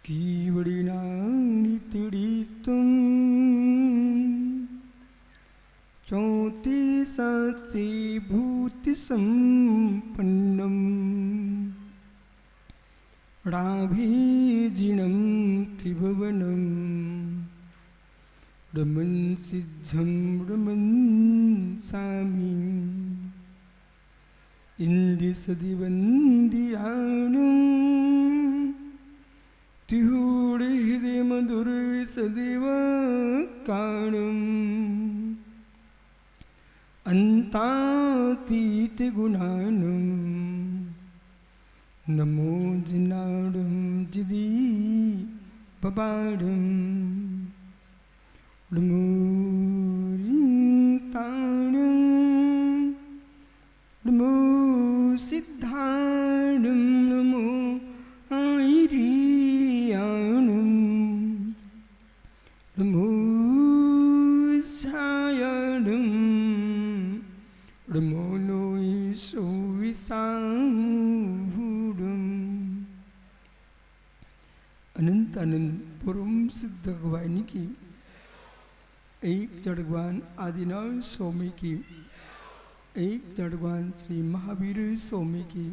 कीवड़िनानि तिडितुं चौति साक्षी भूति संपन्नम राभीजिनं त्रिभुवनं रमन सिद्धं रमन सामी इंदिसदिवंदियानं तिहूरे हृदय मधुर सदैव काणम् अंतातीत गुणानं नमो जिनाडं जिदी बबाडं डमूरिताडं डमू सिद्धाडं नमो आयरियाणं डमू सायाडं डमो नोईसो विसाहुडं अनंत अनंत परम सिद्ध भगवान की एक जड़गवान आदिनाथ स्वामी की एक जड़गवान श्री महावीर स्वामी की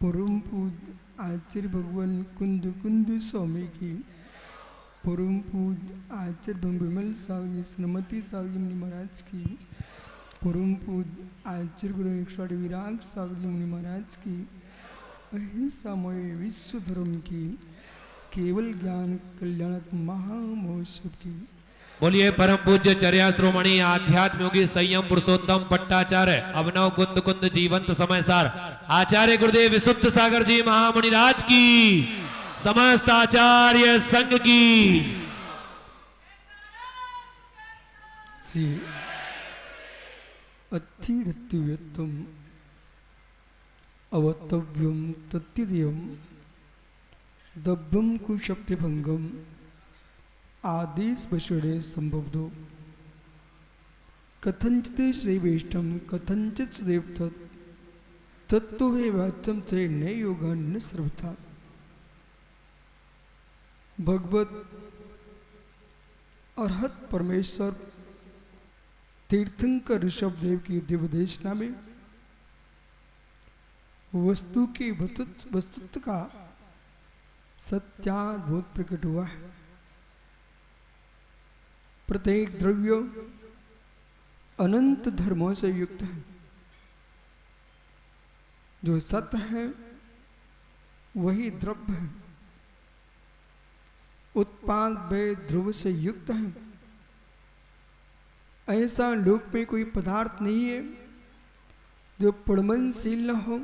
परम पूज्य आचार्य भगवान कुंद कुंद स्वामी की परम पूज्य आचार्य विमल सावजी श्रीमती सावजी मुनि महाराज की परम पूज्य आचार्य गुरु एक विराग सावजी मुनि महाराज की अहिंसामय विश्व धर्म की केवल ज्ञान कल्याणक महामहोत्सव की। बोलिए परम पूज्य चर्या श्रोमणी आध्यात्म योगी संयम पुरुषोत्तम पट्टाचार्य अभिनव कुंद कुंद जीवंत समय सार आचार्य गुरुदेव विशुद्ध सागर जी महामुनि राज की समस्त आचार्य संघ की अत्थिरत्युयत्तम अवतव्यम तत्तिदयम दब्बम कुशक्तिभंगम आदेश बशुड़े संभवदो कथंचित श्रीवेष्टम कथंचित श्रेव तत्व हे वाच्यम चे न योगा न सर्वथा भगवत अरहत परमेश्वर तीर्थंकर ऋषभ देव की दिव्यदेशना में वस्तु के वस्तुत्व का सत्याद्भुत प्रकट हुआ है। प्रत्येक द्रव्य अनंत धर्मों से युक्त है। जो सत्य है वही द्रव्य है। उत्पाद वे ध्रुव से युक्त है। ऐसा लोक में कोई पदार्थ नहीं है जो पुण्यशील न हो,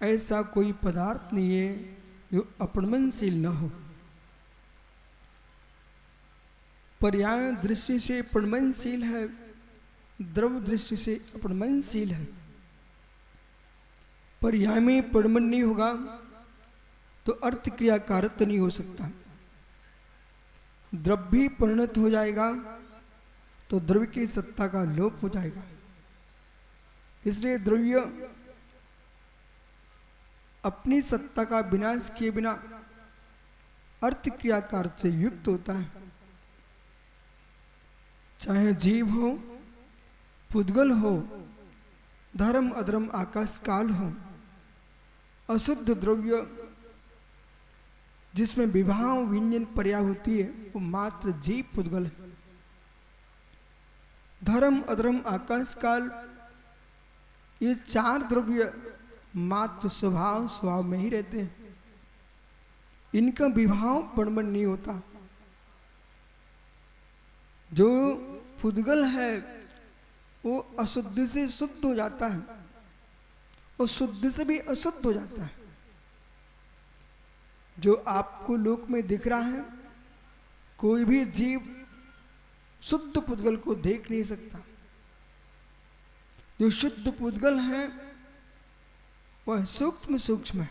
ऐसा कोई पदार्थ नहीं है जो अपणमनशील न हो। पर्याय दृष्टि से पुण्यशील है, द्रव्य दृष्टि से अपणमनशील है। पर्याय में पुण्यमन नहीं होगा तो अर्थ क्रियाकारत्व नहीं हो सकता। द्रव्य भी परिणत हो जाएगा तो द्रव्य की सत्ता का लोप हो जाएगा। इसलिए द्रव्य अपनी सत्ता का विनाश किए बिना अर्थ क्रियाकार से युक्त होता है। चाहे जीव हो, पुद्गल हो, धर्म अधर्म आकाश काल हो, अशुद्ध द्रव्य जिसमें विवाह विंजन पर्याय होती है वो मात्र जीव पुद्गल है। धर्म अधर्म आकाश काल ये चार द्रव्य मात्र स्वभाव में ही रहते हैं। इनका विवाह परमन नहीं होता। जो पुद्गल है वो अशुद्ध से शुद्ध हो जाता है और शुद्ध से भी अशुद्ध हो जाता है। जो आपको लोक में दिख रहा है कोई भी जीव शुद्ध पुद्गल को देख नहीं सकता। जो शुद्ध पुद्गल है वह सूक्ष्म सूक्ष्म है।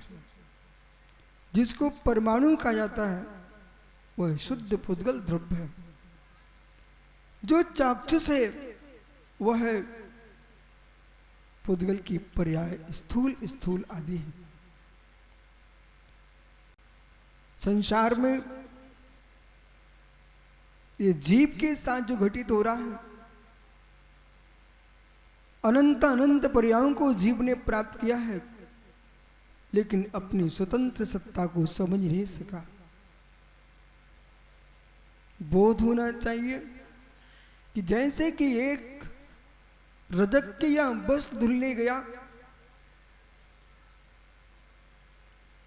जिसको परमाणु कहा जाता है वह शुद्ध पुद्गल द्रव्य है। जो चाक्षुष है वह पुद्गल की पर्याय स्थूल स्थूल आदि है। संसार में ये जीव के साथ जो घटित हो रहा है, अनंत अनंत पर्यायों को जीव ने प्राप्त किया है, लेकिन अपनी स्वतंत्र सत्ता को समझ नहीं सका। बोध होना चाहिए कि जैसे कि एक रजक के या वस्त्र धुलने गया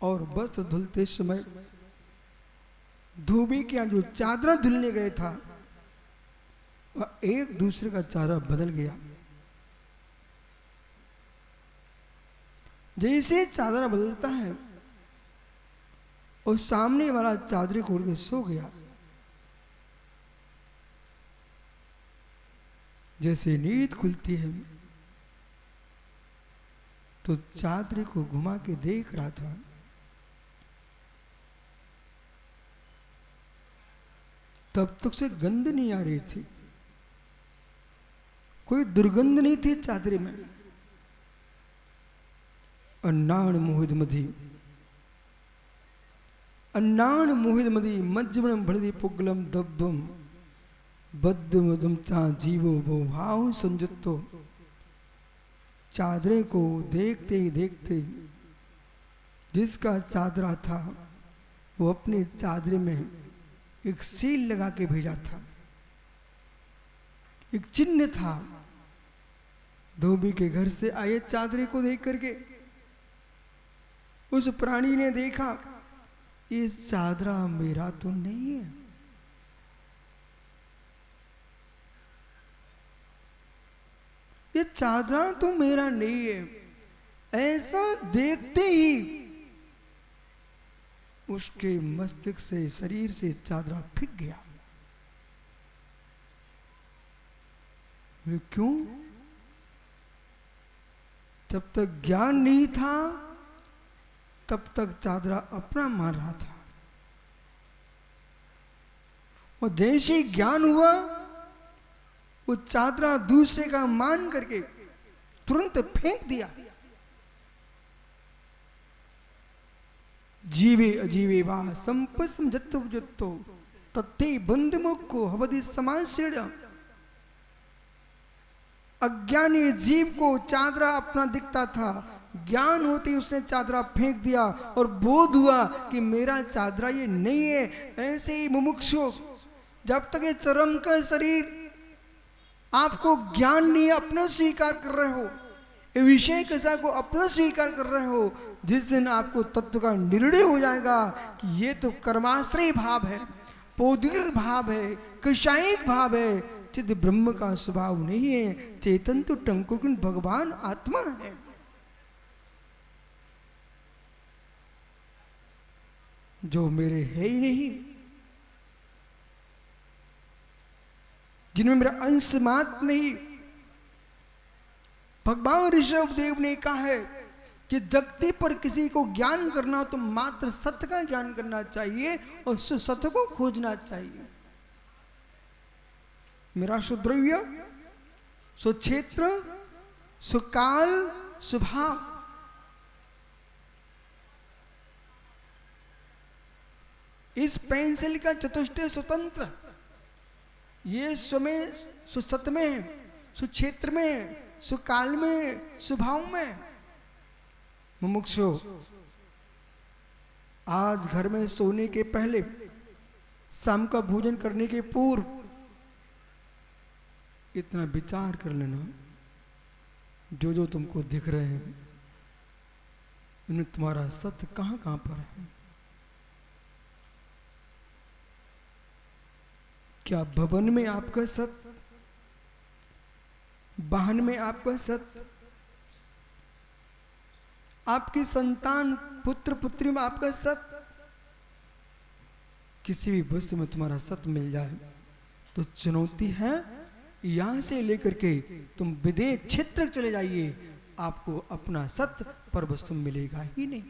और वस्त्र धुलते समय धोबी के जो चादरा धुलने गए था वह एक दूसरे का चादरा बदल गया। जैसे चादरा बदलता है और सामने वाला चादरे को उड़ के सो गया। जैसे नींद खुलती है तो चादरे को घुमा के देख रहा था, तब तक से गंध नहीं आ रही थी, कोई दुर्गंध नहीं थी चादरे में। अन्नाण मोहित मधी, अन्नाण मोहित मधी, मज्जमण भड़दी पुगलम दब्बम बद्दमदम चा जीवो वो भाव संजुत्तो। चादरे को देखते ही देखते जिसका चादरा था वो अपने चादरे में एक सील लगा के भेजा था, एक चिन्ह था। धोबी के घर से आए चादरे को देख करके उस प्राणी ने देखा ये चादरा मेरा तो नहीं है, ये चादरा तो मेरा नहीं है। ऐसा देखते ही उसके मस्तिष्क से, शरीर से चादरा फेंक गया। क्यों? जब तक ज्ञान नहीं था तब तक चादरा अपना मान रहा था, और जैसे ही ज्ञान हुआ वो चादरा दूसरे का मान करके तुरंत फेंक दिया। जीवे अजीवे वा संपस्म जत्तो जत्तो तत्ते बंद मुक्को हवदि समासेड़। अज्ञानी जीव को चादरा अपना दिखता था, ज्ञान होते उसने चादरा फेंक दिया और बोध हुआ कि मेरा चादरा ये नहीं है। ऐसे ही मुमुक्षु जब तक ये चरम का शरीर आपको ज्ञान नहीं अपना स्वीकार कर रहे हो, ये विषय कसा को अपना स्वीकार कर रहे हो, जिस दिन आपको तत्व का निर्णय हो जाएगा कि ये तो कर्माश्रय भाव है, पौदीर भाव है, कषायिक भाव है, चिद ब्रह्म का स्वभाव नहीं है, चेतन तो टंकुकिन भगवान आत्मा है। जो मेरे है ही नहीं, जिनमें मेरा अंश मात्र नहीं। भगवान ऋषभ देव ने कहा है कि जगती पर किसी को ज्ञान करना हो तो मात्र सत्य का ज्ञान करना चाहिए और सत्य को खोजना चाहिए। मेरा सुद्रव्य, सुक्षेत्र, सुकाल, सुभाव, इस पेंसिल का चतुष्टय स्वतंत्र, ये समय सुसत्य में है, सुक्षेत्र में है, सुकाल में, सुभाव में। मुमुक्षु आज घर में सोने के पहले, शाम का भोजन करने के पूर्व इतना विचार कर लेना, जो जो तुमको दिख रहे हैं इनमें तुम्हारा सत्य कहां कहां पर है। क्या भवन में आपका सत्य, वाहन में आपका सत्य, आपकी संतान पुत्र पुत्री में आपका सत्य, किसी भी वस्तु में तुम्हारा सत्य मिल जाए तो चुनौती है, यहां से लेकर के तुम विदेश क्षेत्र चले जाइए, आपको अपना सत्य पर वस्तु मिलेगा ही नहीं।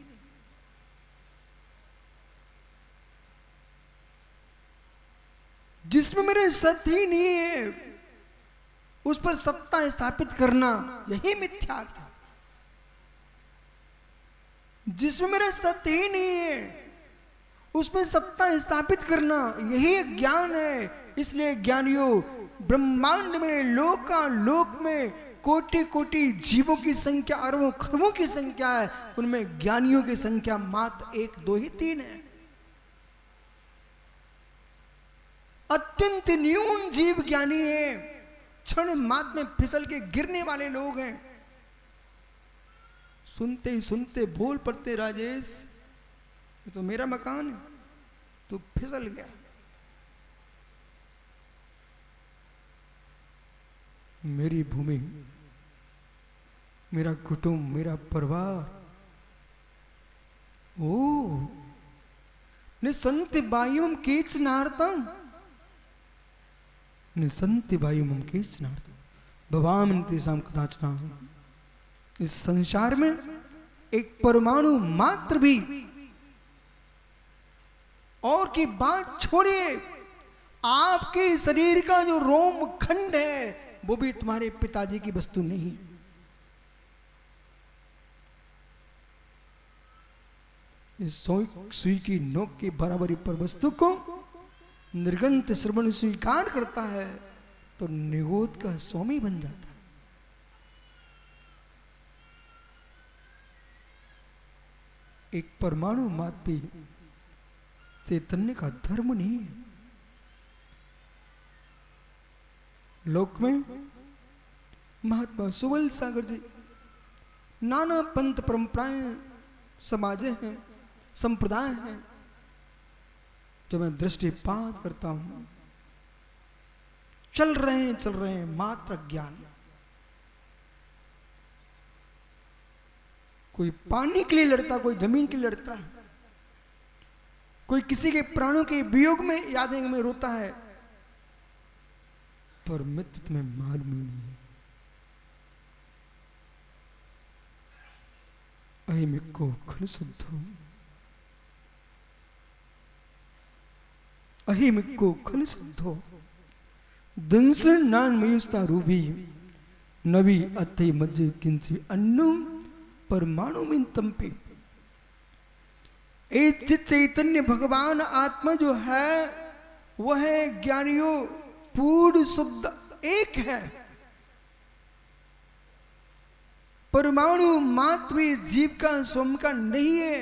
जिसमें मेरे सत्य ही नहीं है उस पर सत्ता स्थापित करना यही मिथ्या था। जिसमें मेरा सत्य ही नहीं है उसमें सत्ता स्थापित करना, यही ज्ञान है। इसलिए ज्ञानियों, ब्रह्मांड में, लोक में कोटि कोटि जीवों की संख्या अरबों खरबों की संख्या है, उनमें ज्ञानियों की संख्या मात्र 1 2 ही 3 है। अत्यंत न्यून जीव ज्ञानी है, क्षण मात्र में फिसल के गिरने वाले लोग हैं। सुनते ही सुनते बोल पड़ते, राजेश ये तो मेरा मकान है, तू फिसल गया। मेरी भूमि, मेरा कुटुंब, मेरा परिवार। ओ निसंति वायुम केचनार्तम, निसंति वायुम केचनार्तम भवाम तेषाम कदाचना। इस संसार में एक परमाणु मात्र भी, और की बात छोड़िए, आपके शरीर का जो रोम खंड है वो भी तुम्हारे पिताजी की वस्तु नहीं है। इस सुई की नोक के बराबरी पर वस्तु को निर्गंत श्रवण स्वीकार करता है तो निगोद का स्वामी बन जाता है। एक परमाणु मात्र भी चैतन्य का धर्म नहीं है। लोक में महात्मा सुबल सागर जी, नाना पंथ परंपराएं, समाज हैं, संप्रदाय हैं, जो मैं दृष्टिपात करता हूं, चल रहे हैं मात्र ज्ञान। कोई पानी के लिए लड़ता, कोई जमीन के लिए लड़ता है, कोई किसी के प्राणों के वियोग में, यादें में रोता है, पर मित्र तुम्हें मालूम नहीं है। अहिमिको खल शुद्धो, अहिमिको खल शुद्धो दंसन नान मयुस्ता रूबी नवी अत्थे मज्जे किंसी अन्नु परमाणु में तंपे। एक चित चैतन्य भगवान आत्मा जो है वह है ज्ञानियों पूर्ण शुद्ध एक है। परमाणु मात्र भी जीव का स्वयं का नहीं है,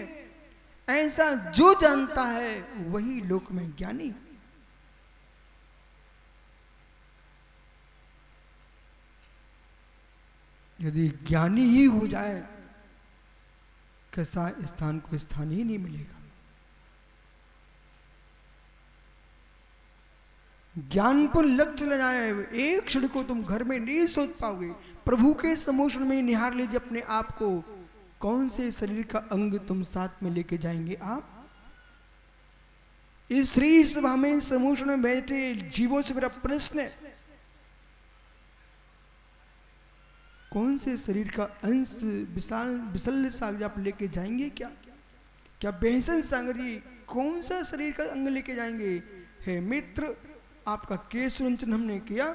ऐसा जो जानता है वही लोक में ज्ञानी। यदि ज्ञानी ही हो जाए, कैसा स्थान को स्थान ही नहीं मिलेगा। ज्ञान पर लग चला जाए, एक क्षण को तुम घर में नहीं सोच पाओगे। प्रभु के समोषण में निहार लीजिए अपने आप को, कौन से शरीर का अंग तुम साथ में लेके जाएंगे आप। इस श्री सभा में समोषण में बैठे जीवों से मेरा प्रश्न है, कौन से शरीर का अंश विशल्य सागर आप लेके जाएंगे? क्या बेहसन सागर जी कौन सा शरीर का अंग लेके जाएंगे? हे मित्र, आपका केश रंजन हमने किया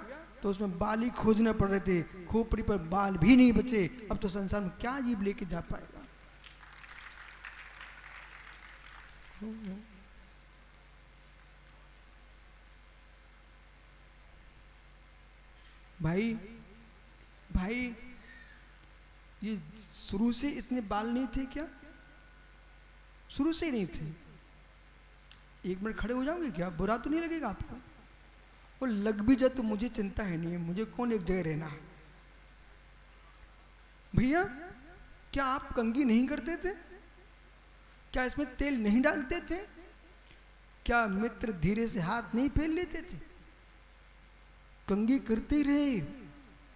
तो उसमें बाल ही खोजने पड़ रहे थे, खोपड़ी पर बाल भी नहीं बचे। अब तो संसार में क्या जीव लेके जा पाएगा? भाई ये शुरू से इतने बाल नहीं थे क्या? शुरू से ही नहीं थे। एक मिनट खड़े हो जाओगे क्या? बुरा तो नहीं लगेगा आपको? वो लग भी जाए तो मुझे चिंता है नहीं है, मुझे कौन एक जगह रहना है। भैया क्या आप कंघी नहीं करते थे? क्या इसमें तेल नहीं डालते थे? क्या मित्र धीरे से हाथ नहीं फेर लेते थे? कंघी करते रहे,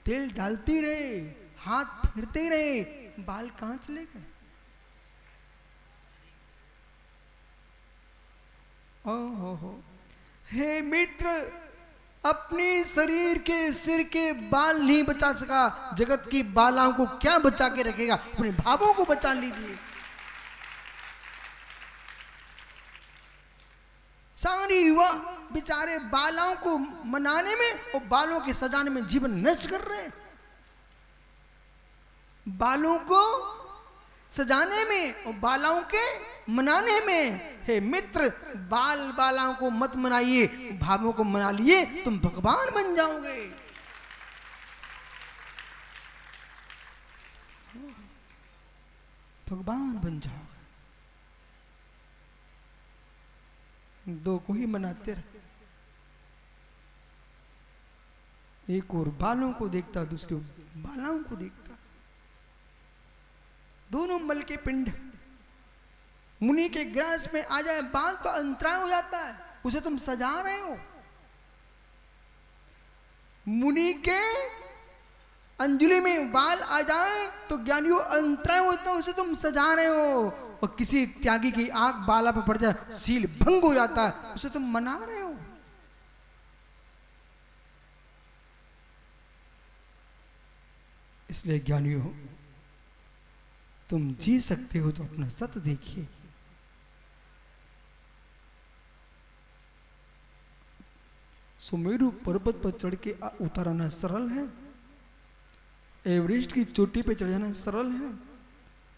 तेल डालते रहे, हाथ फेरते रहे, बाल कहां चले गए? ओहो, हे मित्र, अपने शरीर के सिर के बाल नहीं बचा सका, जगत की बालाओं को क्या बचा के रखेगा? अपने भावों को बचा लीजिए। सारे युवा बेचारे बालाओं को मनाने में और बालों के सजाने में जीवन नष्ट कर रहे हैं। बालों को सजाने में और बालाओं के मनाने में, हे मित्र, बाल बालाओं को मत मनाइए, भावों को मना लिए तुम भगवान बन जाओगे। भगवान बन जाओगे। दो को ही मनाते रहे, एक और बालों को देखता, दूसरे बालाओं को देखता। दोनों मल के पिंड मुनि के ग्रास में आ जाए, बाल तो अंतराय हो जाता है, उसे तुम सजा रहे हो। मुनि के अंजलि में बाल आ जाए तो ज्ञानियों अंतराय होता है, उसे तुम सजा रहे हो। और किसी त्यागी की आंख बाला पे पड़ जाए, सील भंग हो जाता है, उसे तुम मना रहे हो। इसलिए ज्ञानियों, तुम जी सकते हो तो अपना सत्य देखिए। सुमेरु पर्वत पर चढ़ के उतर आना सरल है, एवरेस्ट की चोटी पे चढ़ जाना सरल है,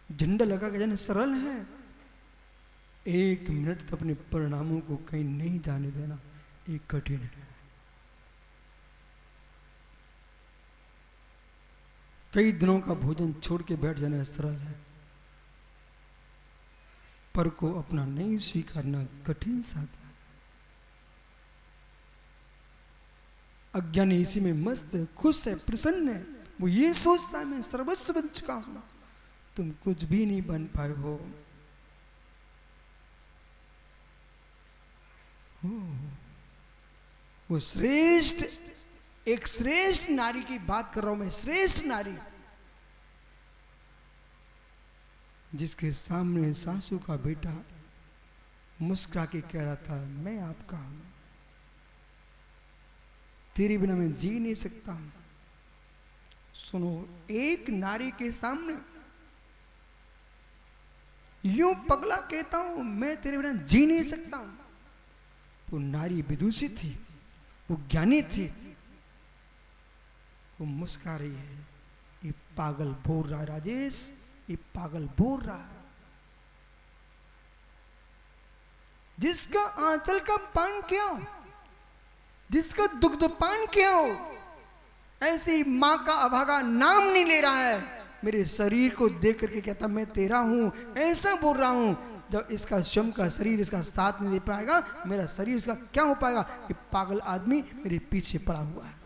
झंडा लगा के जाना सरल है। 1 मिनट तो अपने परिणामों को कहीं नहीं जाने देना, ये कठिन है। कई दिनों का भोजन छोड़ के बैठ जाना सरल है, पर को अपना नहीं स्वीकारना कठिन साधना। अज्ञानी इसी में मस्त है, खुश है, प्रसन्न है। वो ये सोचता है मैं सर्वस्व बन चुका हूं। तुम कुछ भी नहीं बन पाए हो। वो श्रेष्ठ, एक श्रेष्ठ नारी की बात कर रहा हूं मैं, श्रेष्ठ नारी, जिसके सामने सासू का बेटा मुस्कुरा के कह रहा था, मैं आपका हूं, तेरे बिना मैं जी नहीं सकता हूं। सुनो, एक नारी के सामने यूं पगला कहता हूं, मैं तेरे बिना जी नहीं सकता हूं। वो नारी विदुषी थी, वो ज्ञानी थी, वो मुस्कुरा रही है। ये पागल बोल रहा है राजेश, ये पागल बोल रहा है। जिसका आंचल का पान किया, जिसका दुग्ध पान किया हो, ऐसी मां का अभागा नाम नहीं ले रहा है। मेरे शरीर को देख करके कहता मैं तेरा हूं, ऐसा बोल रहा हूं। जब इसका स्वयं का शरीर इसका साथ नहीं दे पाएगा, मेरा शरीर इसका क्या हो पाएगा। ये पागल आदमी मेरे पीछे पड़ा हुआ है।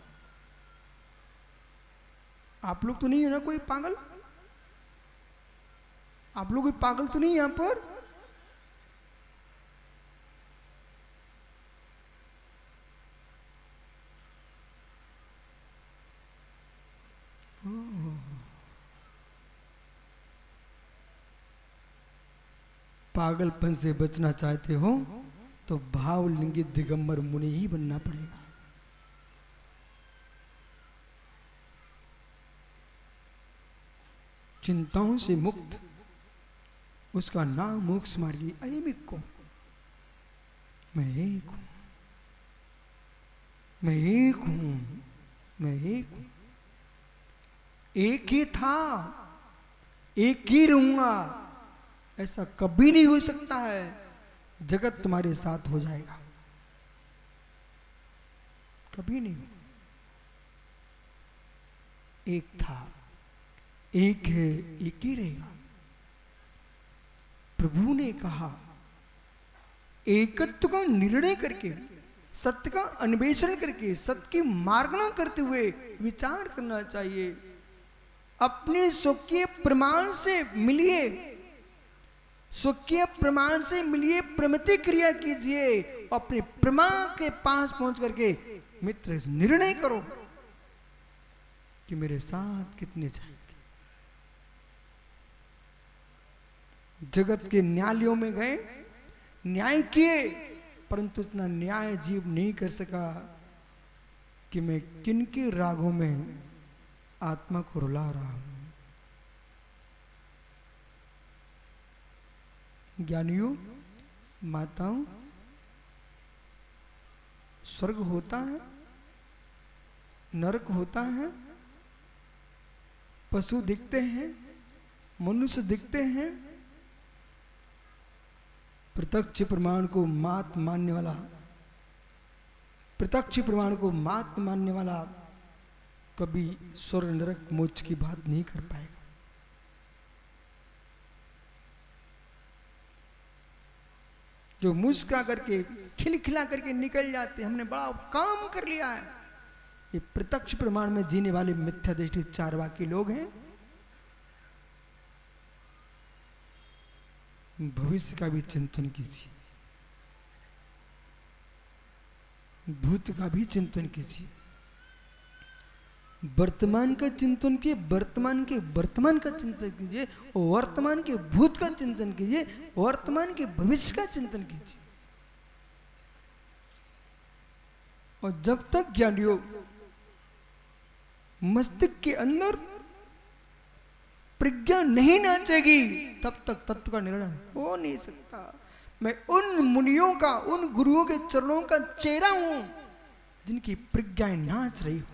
आप लोग तो नहीं है ना कोई पागल? आप लोग कोई पागल तो नहीं यहां पर? पागलपन से बचना चाहते हो तो भावलिंगी दिगंबर मुनि ही बनना पड़ेगा। चिंताओं से मुक्त, उसका नाम मोक्ष मार्गी अयमिक को। मैं एक हूं, मैं एक हूं, मैं एक हूं, एक ही था, एक ही रहूंगा, ऐसा कभी नहीं हो सकता है। जगत तुम्हारे साथ हो जाएगा, कभी नहीं हो। एक था, एक है, एक ही रहेगा। प्रभु ने कहा एकत्व का निर्णय करके, सत्य का अन्वेषण करके, सत्य की मार्गना करते हुए विचार करना चाहिए। अपने स्वकीय प्रमाण से मिलिए, स्वकीय प्रमाण से मिलिए, प्रमिति क्रिया कीजिए। अपने प्रमाण के पास पहुंच करके मित्र निर्णय करो कि मेरे साथ कितने जाएंगे। जगत के न्यायालयों में गए, न्याय किए, परंतु इतना न्याय जीव नहीं कर सका कि मैं किनके रागों में आत्मा को रुला रहा हूं। ज्ञानियों, माताओं, स्वर्ग होता है, नरक होता है, पशु दिखते हैं, मनुष्य दिखते हैं, प्रत्यक्ष प्रमाण को मात मानने वाला, प्रत्यक्ष प्रमाण को मात मानने वाला कभी स्वर्ग नरक मोक्ष की बात नहीं कर पाएगा। जो मुस्का करके खिलखिला करके निकल जाते, हमने बड़ा काम कर लिया है, ये प्रत्यक्ष प्रमाण में जीने वाले मिथ्या दृष्टि चारवाकी लोग हैं। भविष्य का भी चिंतन कीजिए, भूत का भी चिंतन कीजिए, वर्तमान का चिंतन कीजिए, वर्तमान का चिंतन कीजिए, वर्तमान के भूत का चिंतन कीजिए, वर्तमान के भविष्य का चिंतन कीजिए। और जब तक ज्ञानियों मस्तिष्क के अंदर प्रज्ञा नहीं नाचेगी तब तक तत्व का निर्णय हो नहीं सकता। मैं उन मुनियों का, उन गुरुओं के चरणों का चेहरा हूं जिनकी प्रज्ञाएं नाच रही हो।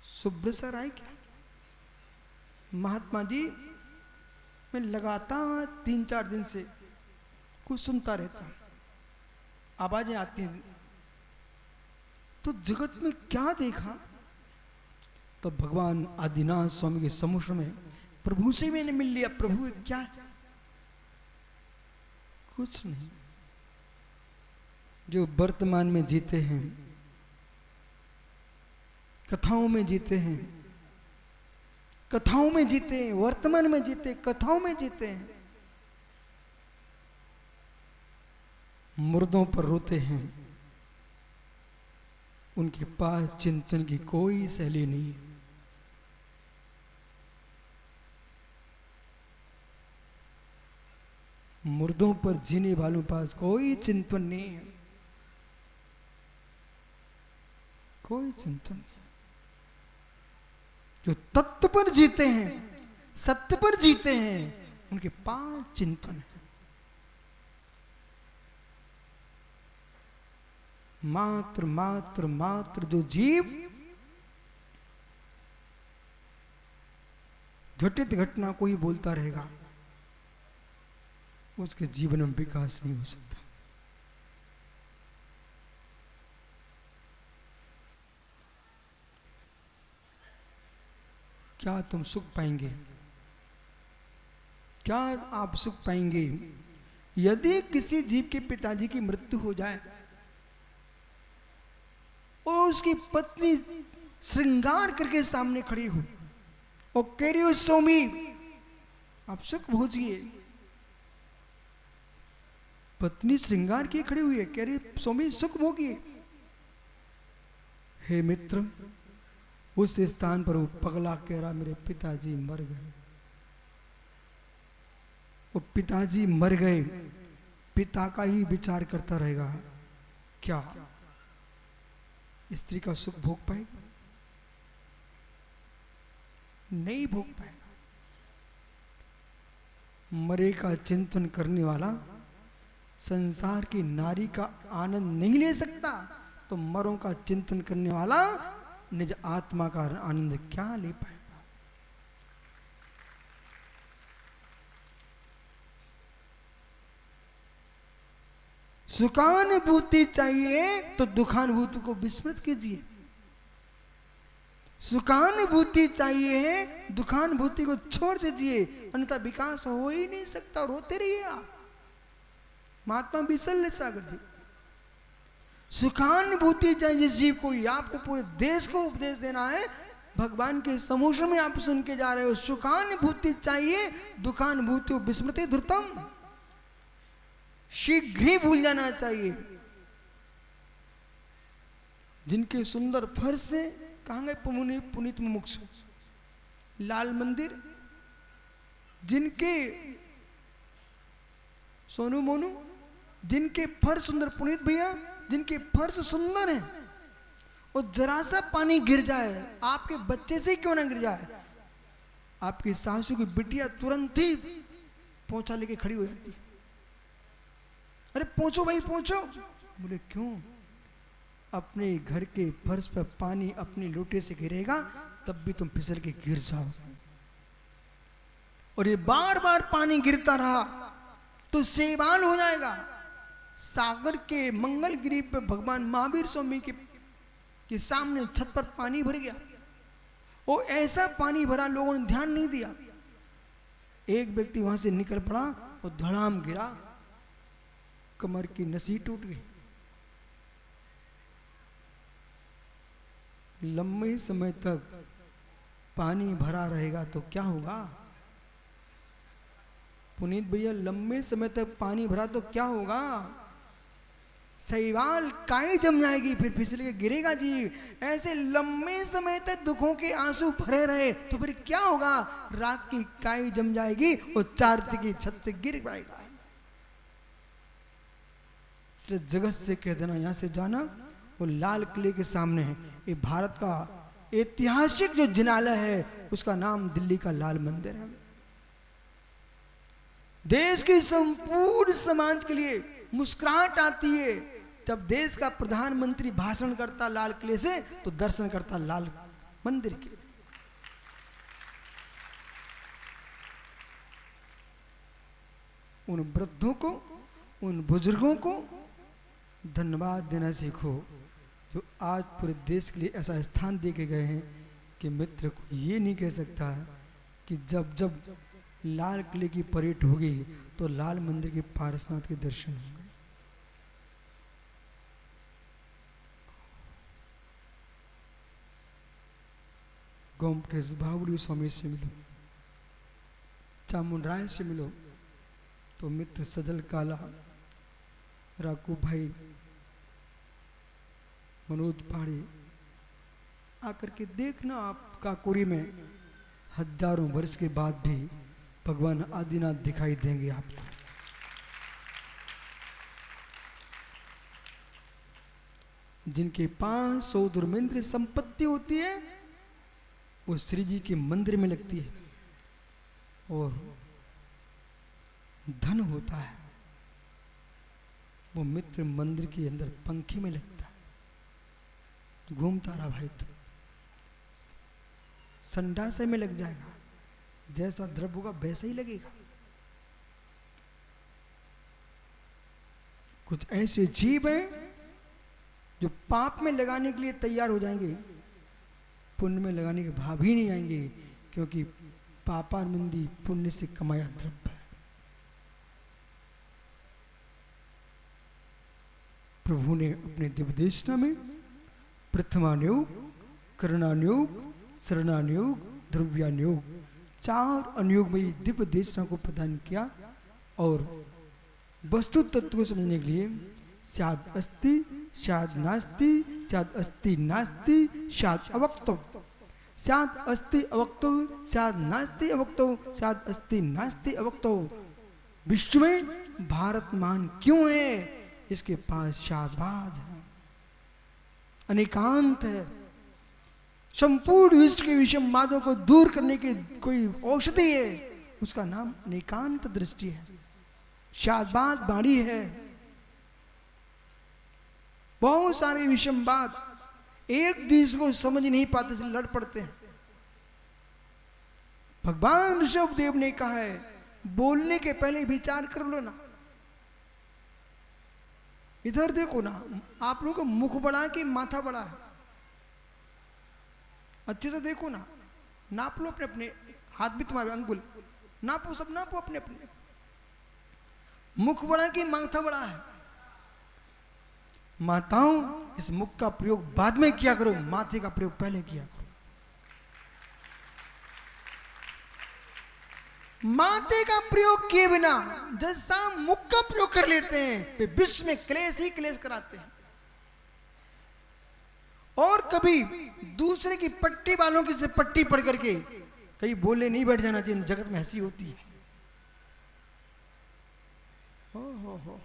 सुब्रसा राय क्या, महात्मा जी मैं लगातार 3-4 दिन से कुछ सुनता रहता, आवाजें आती हैं, तो जगत में क्या देखा, तो भगवान आदिनाथ स्वामी के समुद्र में प्रभु से मैंने मिल लिया। प्रभु क्या है? कुछ नहीं। जो वर्तमान में जीते हैं, कथाओं में जीते हैं, कथाओं में जीते हैं, वर्तमान में जीते, कथाओं में जीते हैं, मुर्दों पर रोते हैं, उनके पास चिंतन की कोई शैली नहीं है। मुर्दों पर जीने वालों के पास कोई चिंतन नहीं है, कोई चिंतन नहीं। जो तत्व पर जीते हैं, सत्य पर जीते हैं, उनके पास चिंतन है। मात्र मात्र मात्र जो जीव घटित घटना को ही बोलता रहेगा, उसके जीवन में विकास नहीं हो सकता। क्या तुम सुख पाएंगे? क्या आप सुख पाएंगे यदि किसी जीव के पिताजी की मृत्यु हो जाए और उसकी पत्नी श्रृंगार करके सामने खड़ी हो और कह रही हो स्वामी आप सुख भोजिए। पत्नी श्रृंगार की खड़ी हुई है, कह रही स्वामी सुख भोगिए। हे मित्र, उस स्थान पर वो पगला कह रहा मेरे पिताजी मर गए। वो पिताजी मर गए, पिता का ही विचार करता रहेगा, क्या स्त्री का सुख भोग पाएगा? नहीं भोग पाएगा। मरे का चिंतन करने वाला संसार की नारी का आनंद नहीं ले सकता, तो मरों का चिंतन करने वाला निज आत्मा का आनंद क्या ले पाएगा? सुखानुभूति चाहिए तो दुखानुभूति को विस्मृत कीजिए। सुखानुभूति चाहिए, दुखानुभूति को छोड़ दीजिए, अन्यथा विकास हो ही नहीं सकता। रोते रहिए आप। महात्मा विशल सागर जी, सुखानुभूति चाहिए जिस जीव को, आपको पूरे देश को उपदेश देना है, भगवान के समुद्र में आप सुन के जा रहे हो। सुखानुभूति चाहिए, दुखानुभूति विस्मृति धृतम, शीघ्र ही भूल जाना चाहिए। जिनके सुंदर फर्श से कहाँ गए पुनीत मुमुक्षु? लाल मंदिर, जिनके सोनू मोनू, जिनके फर्श सुंदर, पुनीत भैया जिनके फर्श सुंदर हैं, और जरा सा पानी गिर जाए, आपके बच्चे से क्यों ना गिर जाए, आपकी सासू की बिटिया तुरंत ही पोंछा लेके खड़ी हो जाती है। अरे पहुंचो भाई पहुंचो। बोले क्यों? अपने घर के फर्श पर पानी अपने लोटे से गिरेगा तब भी तुम फिसल के गिर जाओ। और ये बार बार पानी गिरता रहा तो शैवाल हो जाएगा। सागर के मंगलगिरी पे भगवान महावीर स्वामी के सामने छत पर पानी भर गया। वो ऐसा पानी भरा, लोगों ने ध्यान नहीं दिया। एक व्यक्ति वहां से निकल पड़ा और धड़ाम गिरा, कमर की नसी टूट गई। लंबे समय तक पानी भरा रहेगा तो क्या होगा पुनीत भैया? लंबे समय तक पानी भरा तो क्या होगा? शैवाल काई जम जाएगी, फिर फिसल के गिरेगा जी। ऐसे लंबे समय तक दुखों के आंसू भरे रहे तो फिर क्या होगा? राख की काई जम जाएगी और चारती की छत से गिर पाएगा। जगत से कह देना यहां से जाना, वो लाल किले के सामने है। ये भारत का ऐतिहासिक जो जिनालय है उसका नाम दिल्ली का लाल मंदिर है। देश के संपूर्ण समाज के लिए मुस्कुराहट आती है जब देश का प्रधानमंत्री भाषण करता लाल किले से तो दर्शन करता लाल मंदिर के। उन वृद्धों को, उन बुजुर्गों को धन्यवाद देना सीखो जो आज पूरे देश के लिए ऐसा स्थान दे के गए हैं कि मित्र को ये नहीं कह सकता कि जब जब लाल किले की परेड होगी तो लाल मंदिर के पारसनाथ के दर्शन होंगे। गोमटेश बावड़ी स्वामी से मिलो, चामुंडराय से मिलो तो मित्र सजल काला, राकू भाई, मनोज पहाड़ी आकर के देखना। आप काकोरी में हजारों वर्ष के बाद भी भगवान आदिनाथ दिखाई देंगे आपको। जिनके पास 100 धर्मेंद्र संपत्ति होती है वो श्री जी के मंदिर में लगती है, और धन होता है वो मित्र मंदिर के अंदर पंखी में लगता है। घूमता रहा भाई, तू संडासे में लग जाएगा, जैसा द्रव्य होगा वैसा ही लगेगा। कुछ ऐसे जीव हैं जो पाप में लगाने के लिए तैयार हो जाएंगे, पुण्य में लगाने के भाव ही नहीं आएंगे, क्योंकि पापानंदी पुण्य से कमाया द्रव्य है। प्रभु ने अपने दिव्यदेशना में प्रथमानुयोग, करुणानुयोग, शरणानुयोग, द्रव्यानुयोग 4 अनुयोगमयी दिव्य देशना को प्रदान किया। और वस्तु तत्व को समझने के लिए शायद अस्ति, शायद नास्ति, शायद अस्ति नास्ति, शायद अवक्तव, शायद अस्ति अवक्तव, शायद नास्ति अवक्तव, शायद अस्ति नास्ति अवक्तव। विश्व में भारत महान क्यों है? इसके पास शादवाद है, अनेकांत है। संपूर्ण विश्व के विषमवादों को दूर करने की कोई औषधि है, उसका नाम अनेकांत दृष्टि है, शादवाद वाणी है। बहुत सारे विषमवाद एक दूसरे को समझ नहीं पाते से लड़ पड़ते हैं। भगवान ऋषभदेव ने कहा है बोलने के पहले विचार कर लो ना। इधर देखो ना, आप लोगों का मुख बड़ा कि माथा बड़ा है? अच्छे से देखो ना, नाप लो अपने अपने हाथ भी, तुम्हारे अंगुल नापो, सब नापो अपने अपने। मुख बड़ा कि माथा बड़ा है? माताओं, इस मुख का प्रयोग बाद में किया करो, माथे का प्रयोग पहले किया करो। माथे का प्रयोग किए बिना जैसा मुख का प्रयोग कर लेते हैं वे विश्व में क्लेश ही क्लेश कराते हैं। और कभी दूसरे की पट्टी वालों की से पट्टी पढ़ करके कहीं बोले नहीं बैठ जाना चाहिए, जगत में हंसी होती है। हो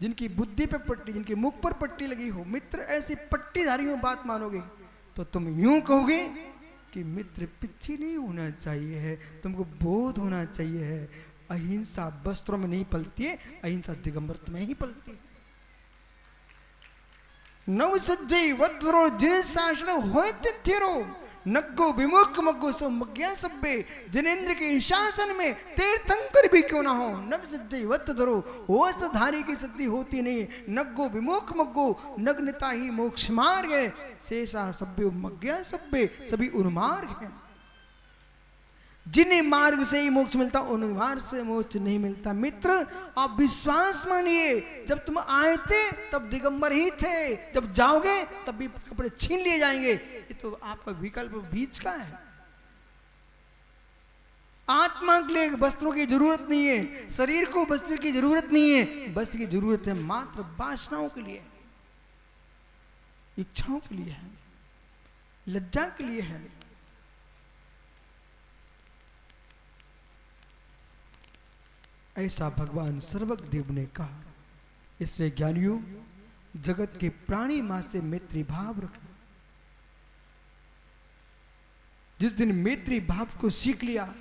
जिनकी बुद्धि पे पट्टी, जिनके मुख पर पट्टी लगी हो, मित्र ऐसी पट्टीधारियों बात मानोगे तो तुम यूं कहोगे कि मित्र पीछे नहीं होना चाहिए है, तुमको बोध होना चाहिए है। अहिंसा वस्त्रों में नहीं पलती है, अहिंसा दिगंबरत्व में ही पलती है। नव सज्जई वद्रो जिन शासन होते थिरो नग्गो विमुख मग्गो समज्ञा सब्बे, जिनेन्द्र के शासन में तीर्थंकर भी क्यों ना हो, नग सज्जय वत धरो वस्त्रधारी की शक्ति होती नहीं। नग्गो विमुख मग्गो नग्नता ही मोक्ष मार्ग है, शेषा सभ्यो मज्ञा सब्बे, सभी उन्मार्ग हैं। जिन्हें मार्ग से ही मोक्ष मिलता उन मार्ग से मोक्ष नहीं मिलता। मित्र आप विश्वास मानिए, जब तुम आए थे तब दिगंबर ही थे, जब जाओगे तब भी कपड़े छीन लिए जाएंगे। ये तो आपका विकल्प बीच का है। आत्मा के लिए वस्त्रों की जरूरत नहीं है, शरीर को वस्त्र की जरूरत नहीं है, वस्त्र की जरूरत है मात्र वासनाओं के लिए, इच्छाओं के लिए है, लज्जा के लिए है। ऐसा भगवान सर्वज्ञदेव ने कहा। इसलिए ज्ञानियों, जगत के प्राणी मां से मैत्री भाव रखना। जिस दिन मैत्री भाव को सीख लिया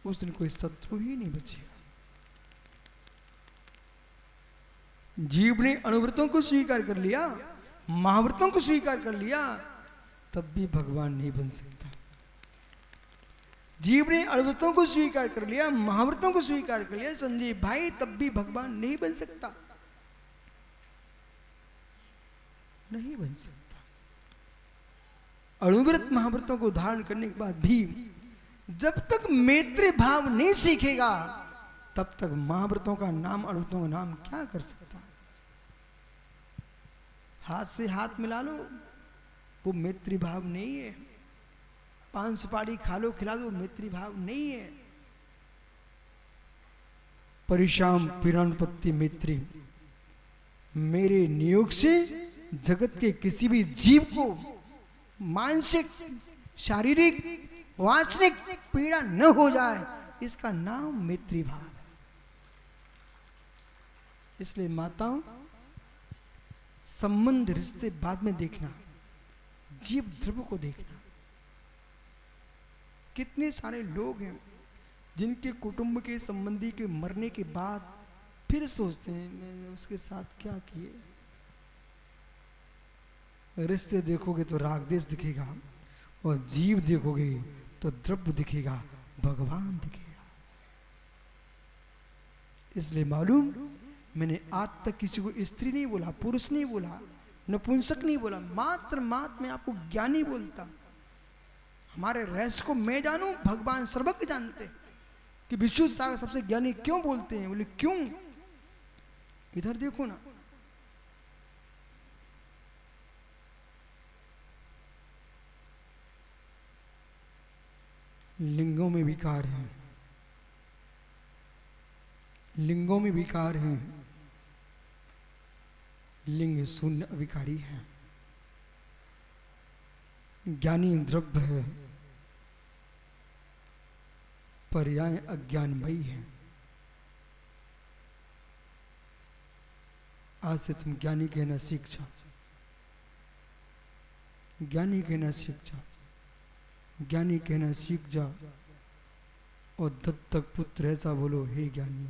उस दिन कोई शत्रु ही नहीं बचेगा। जीव ने अनुव्रतों को स्वीकार कर लिया, महाव्रतों को स्वीकार कर लिया, तब भी भगवान नहीं बन सकता। जीव ने अनुव्रतों को स्वीकार कर लिया, महाव्रतों को स्वीकार कर लिया संजीव भाई, तब भी भगवान नहीं बन सकता, नहीं बन सकता। अनुव्रत महाव्रतों को धारण करने के बाद भी जब तक मैत्री भाव नहीं सीखेगा तब तक महाव्रतों का नाम अनुव्रतों का नाम क्या कर सकता। हाथ से हाथ मिला लो, वो मैत्री भाव नहीं है। पान सुपारी खा लो खिला दो, मैत्री भाव नहीं है। परिशाम पिरानुपत्ति मैत्री, मेरे नियोग से जगत के किसी भी जीव को मानसिक शारीरिक वाचनिक पीड़ा न हो जाए, इसका नाम मैत्री भाव है। इसलिए माताओं, संबंध रिश्ते बाद में देखना, जीव ध्रुव को देखना। कितने सारे लोग हैं जिनके कुटुंब के संबंधी के मरने के बाद फिर सोचते हैं मैंने उसके साथ क्या किए। रिश्ते देखोगे तो राग देश दिखेगा, और जीव देखोगे तो द्रव्य दिखेगा, भगवान दिखेगा। इसलिए मालूम, मैंने आज तक किसी को स्त्री नहीं बोला, पुरुष नहीं बोला, नपुंसक नहीं बोला, मात्र मैं आपको ज्ञानी बोलता। हमारे रहस्य को मैं जानूं, भगवान सर्वज्ञ जानते। कि विष्णु सागर सबसे ज्ञानी क्यों बोलते हैं? बोले क्यों? इधर देखो ना, लिंगों में विकार हैं, लिंगों में विकार हैं, लिंग शून्य अविकारी है। ज्ञानी द्रव्य है, पर्याय अज्ञानमयी है। आज से तुम ज्ञानी कहना सीख जाओ, ज्ञानी कहना सीख जाओ, ज्ञानी कहना सीख जाओ। और दत्तक पुत्र ऐसा बोलो, हे ज्ञानी।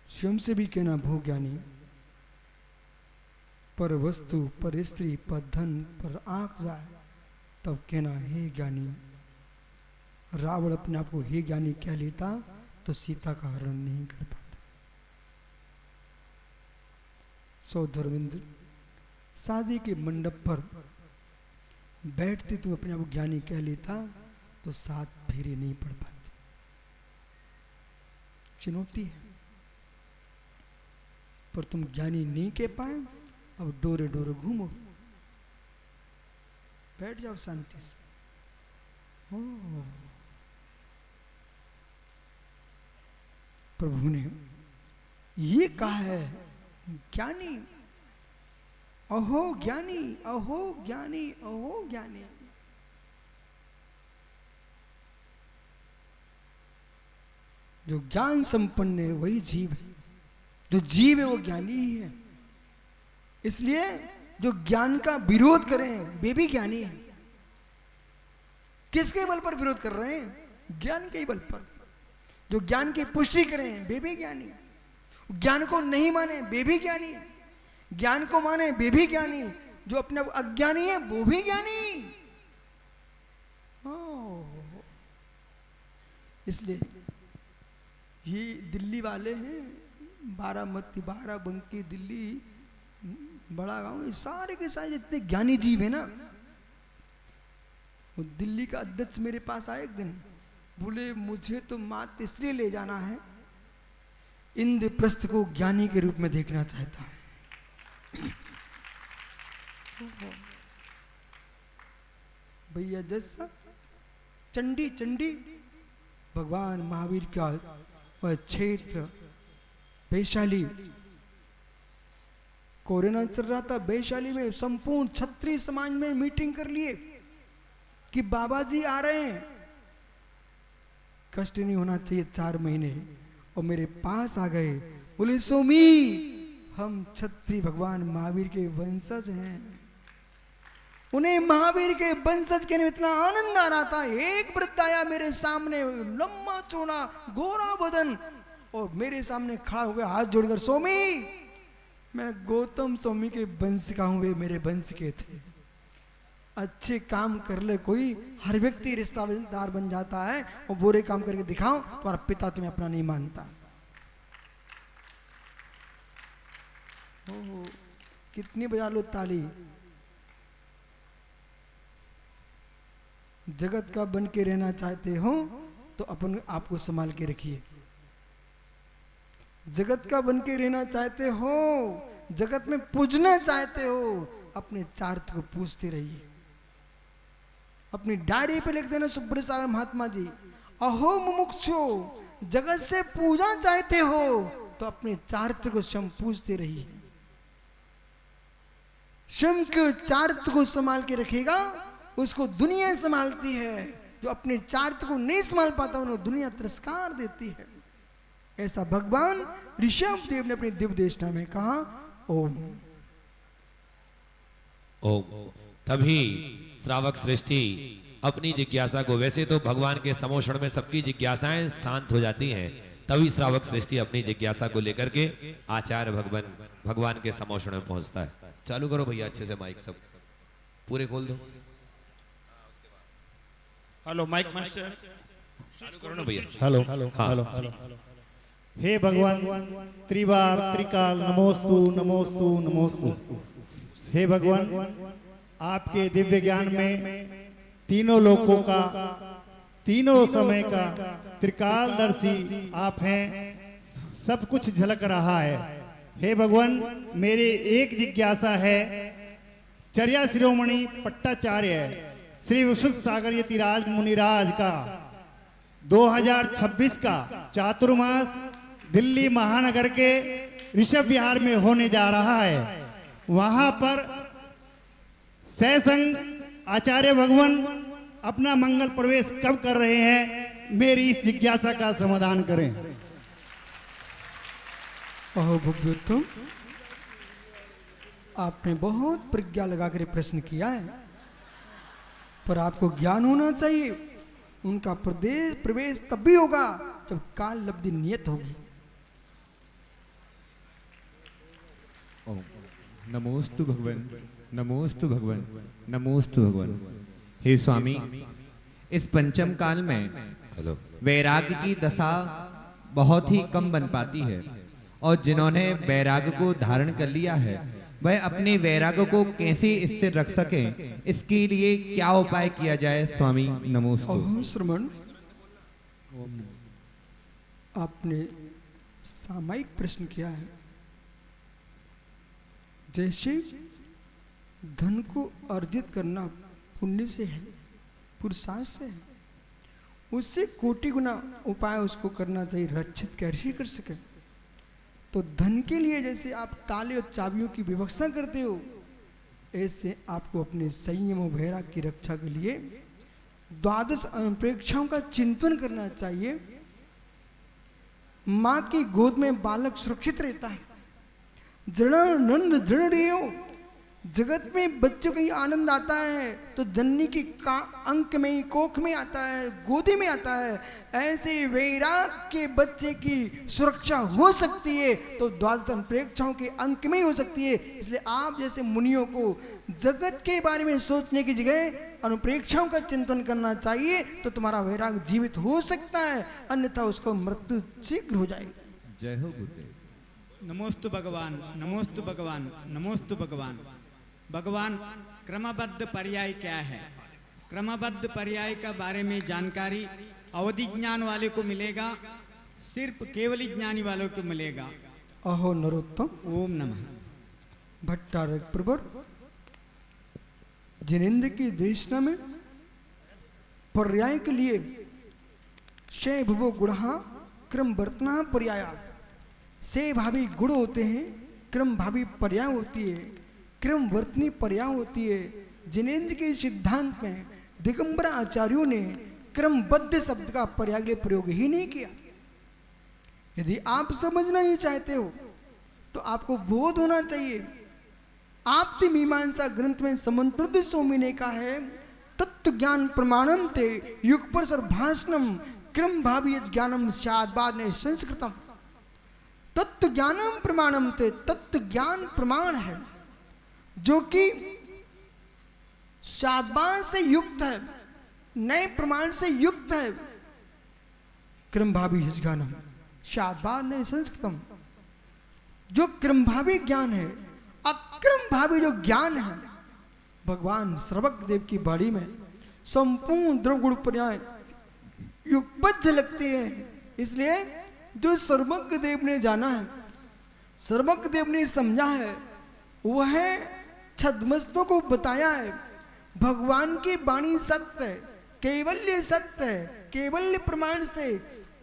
स्वयं से भी कहना भो ज्ञानी। पर वस्तु, पर स्त्री, पर धन, पर आंख जाए तब कहना हे ज्ञानी। रावण अपने आप को हे ज्ञानी कह लेता तो सीता का हरण नहीं कर पाता। सौधर्मेंद्र, शादी के मंडप पर बैठते तू अपने आप को ज्ञानी कह लेता तो 7 फेरे नहीं पड़ पाते। चुनौती है, पर तुम ज्ञानी नहीं कह पाए, अब डोरे डोरे घूमो, बैठ जाओ शांति से। प्रभु ने ये कहा है, ज्ञानी, अहो ज्ञानी, अहो ज्ञानी, अहो ज्ञानी। जो ज्ञान संपन्न है वही जीव है, जो जीव है वो ज्ञानी ही है। इसलिए जो ज्ञान का विरोध करें वे भी ज्ञानी है। किसके बल पर विरोध कर रहे हैं? ज्ञान के बल पर। जो ज्ञान की पुष्टि करें वे भी ज्ञानी, ज्ञान को नहीं माने वे भी ज्ञानी, ज्ञान को माने वे भी ज्ञानी, जो अपने अज्ञानी है वो भी ज्ञानी। इसलिए ये दिल्ली वाले हैं, बारामती, बाराबंकी, दिल्ली, बड़ा गांव, ये सारे के सारे जितने ज्ञानी जीव है ना, वो दिल्ली का अध्यक्ष मेरे पास आए एक दिन, बोले मुझे तो मात इसलिए ले जाना है, इंद्रप्रस्थ को ज्ञानी के रूप में देखना चाहता हूं। भैया जैसा चंडी चंडी भगवान महावीर का वह क्षेत्र वैशाली, कोरोना चल रहा था, वैशाली में संपूर्ण क्षत्रिय समाज में मीटिंग कर लिए कि बाबा जी आ रहे हैं, कष्ट नहीं होना चाहिए 4 महीने, और मेरे पास आ गए, बोले स्वामी हम क्षत्रिय भगवान महावीर के वंशज हैं। उन्हें महावीर के वंशज के इतना आनंद आ रहा था, एक वृद्ध आया मेरे सामने, लंबा चौड़ा गोरा बदन, और मेरे सामने खड़ा हो गया हाथ जोड़कर, स्वामी मैं गौतम स्वामी के वंश का हूं, वे मेरे वंश के थे। अच्छे काम कर ले कोई, हर व्यक्ति रिश्तेदार बन जाता है, और बुरे काम करके दिखाओ तुम्हारा पिता तुम्हें अपना नहीं मानता। ओहो, कितनी बजा लो ताली। जगत का बन के रहना चाहते हो तो अपन आपको संभाल के रखिए। जगत का बन के रहना चाहते हो, जगत में पूजना चाहते हो, अपने चार्थ को पूछते रहिए। अपनी डायरी पे लिख देना सुब्रत सागर महात्मा जी, अहो मुमुक्षो, जगत से पूजा चाहते हो तो अपने चार्थ को स्वयं पूछते रहिए। स्वयं के चार्थ को संभाल के रखेगा, उसको दुनिया संभालती है। जो अपने चार्थ को नहीं संभाल पाता उन्हें दुनिया तिरस्कार देती है। ऐसा भगवान ऋषभ देव ने अपनी दिव्य देशना में कहा। ओम ओम। तभी श्रावक सृष्टि अपनी जिज्ञासा को, वैसे तो भगवान के समोषण में सबकी जिज्ञासाएं शांत हो जाती हैं, तभी श्रावक सृष्टि अपनी जिज्ञासा को लेकर के आचार्य भगवान के समोषण में पहुंचता है। चालू करो भैया अच्छे से, माइक सब पूरे खोल दो। हेलो माइक मास्टर, चालू करो ना भैया। Hello hello hello. हे भगवान त्रिवार त्रिकाल नमोस्तु नमोस्तु नमोस्तु। हे भगवान आपके दिव्य ज्ञान में तीनों लोकों का, तीनों समय का त्रिकालदर्शी आप हैं, सब कुछ झलक रहा है। हे भगवान मेरी एक जिज्ञासा है, चर्या शिरोमणि पट्टाचार्य श्री विशुद्ध सागर यतिराज मुनिराज का 2026 का चातुर्मास दिल्ली महानगर के ऋषभ विहार में होने जा रहा है। वहां पर सैसंग आचार्य भगवान अपना मंगल प्रवेश कब कर रहे हैं, मेरी इस जिज्ञासा का समाधान करें। अहो भगवतों, आपने बहुत प्रज्ञा लगाकर प्रश्न किया है, पर आपको ज्ञान होना चाहिए। उनका प्रवेश तब भी होगा जब काल लब्धि नियत होगी। नमोस्तु भगवान, नमोस्तु भगवान, नमोस्तु भगवान। हे स्वामी, इस पंचम काल में वैराग्य की दशा बहुत ही कम बन पाती है, और जिन्होंने वैराग्य को धारण कर लिया है वह अपने वैराग्य को कैसे स्थिर रख सकें, इसके लिए क्या उपाय किया जाए स्वामी? नमोस्तु। श्रमण, आपने सामायिक प्रश्न किया है। जैसे धन को अर्जित करना पुण्य से है, पुरुषार्थ से है, उससे कोटि गुना उपाय उसको करना चाहिए, रक्षित कैसे कर सके। तो धन के लिए जैसे आप ताले और चाबियों की व्यवस्था करते हो, ऐसे आपको अपने संयम और वैराग्य की रक्षा के लिए 12 अपेक्षाओं का चिंतन करना चाहिए। माँ की गोद में बालक सुरक्षित रहता है। जड़नंद जड़ेयो जगत में बच्चों का ही आनंद आता है तो जननी की अंक में, कोख में आता है, गोदी में आता है। ऐसे वैराग के बच्चे की सुरक्षा हो सकती है तो द्वादश अनुप्रेक्षाओं के अंक में ही हो सकती है। इसलिए आप जैसे मुनियों को जगत के बारे में सोचने की जगह अनुप्रेक्षाओं का चिंतन करना चाहिए तो तुम्हारा वैराग जीवित हो सकता है, अन्यथा उसको मृत्यु शीघ्र हो जाएगी। जय हो गुरुदेव। नमोस्तु भगवान, नमोस्तु भगवान, नमोस्तु भगवान। भगवान, क्रमबद्ध पर्याय क्या है? क्रमबद्ध पर्याय का बारे में जानकारी अवधि ज्ञान वाले को मिलेगा, सिर्फ केवली ज्ञानी वालों को मिलेगा। अहो नरोत्तम। ओम नमः। भट्टारक प्रवर जिनेन्द्र की देशना में पर्याय के लिए शय भुवो गुणा क्रम वर्तना पर्याया। से भावी गुण होते हैं, क्रम भावी पर्याय होती है, क्रम वर्तनी पर्याय होती है। जिनेन्द्र के सिद्धांत में दिगंबर आचार्यों ने क्रमबद्ध शब्द का पर्याय के लिए प्रयोग ही नहीं किया। यदि आप समझना ही चाहते हो तो आपको बोध होना चाहिए। आपति मीमांसा ग्रंथ में समंत्रुद्ध स्वामी ने कहा है, तत्व ज्ञान प्रमाणम ते युग पर सर भाषणम क्रम भावी ज्ञानम शादबाद ने संस्कृतम। तत्व ज्ञानम प्रमाणम ते, तत्व ज्ञान प्रमाण है जो कि शादबाद से युक्त है, नए प्रमाण से युक्त है। क्रम भावी ज्ञानम शादबाद ने संस्कृतम। जो क्रम भावी ज्ञान है, अक्रम भावी जो ज्ञान है, भगवान सर्वज्ञ देव की बाड़ी में संपूर्ण द्रवगुण पर्याय युगपत झलकते हैं। इसलिए जो सर्वज्ञ देव ने जाना है, सर्वज्ञ देव ने समझा है, वह छद्मस्तों को बताया है। भगवान की वाणी सत्य है, केवल्य सत्य है। केवल्य प्रमाण से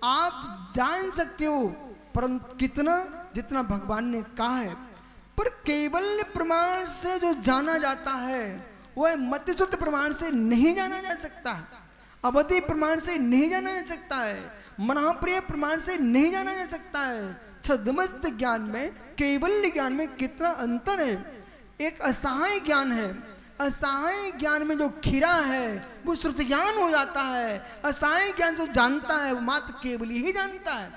आप जान सकते हो, परंतु कितना, जितना भगवान ने कहा है। पर केवल्य प्रमाण से जो जाना जाता है वह मतिशुद्ध प्रमाण से नहीं जाना जा सकता, अवधि प्रमाण से नहीं जाना जा सकता है, मनाप्रिय प्रमाण से नहीं जाना जा सकता है। छद्मस्त ज्ञान में, केवल्य ज्ञान में कितना अंतर है। एक असहाय ज्ञान है, असहाय ज्ञान में जो खीरा है वो श्रुति ज्ञान हो जाता है। असहाय ज्ञान जो जानता है वो मात्र केवली ही जानता है।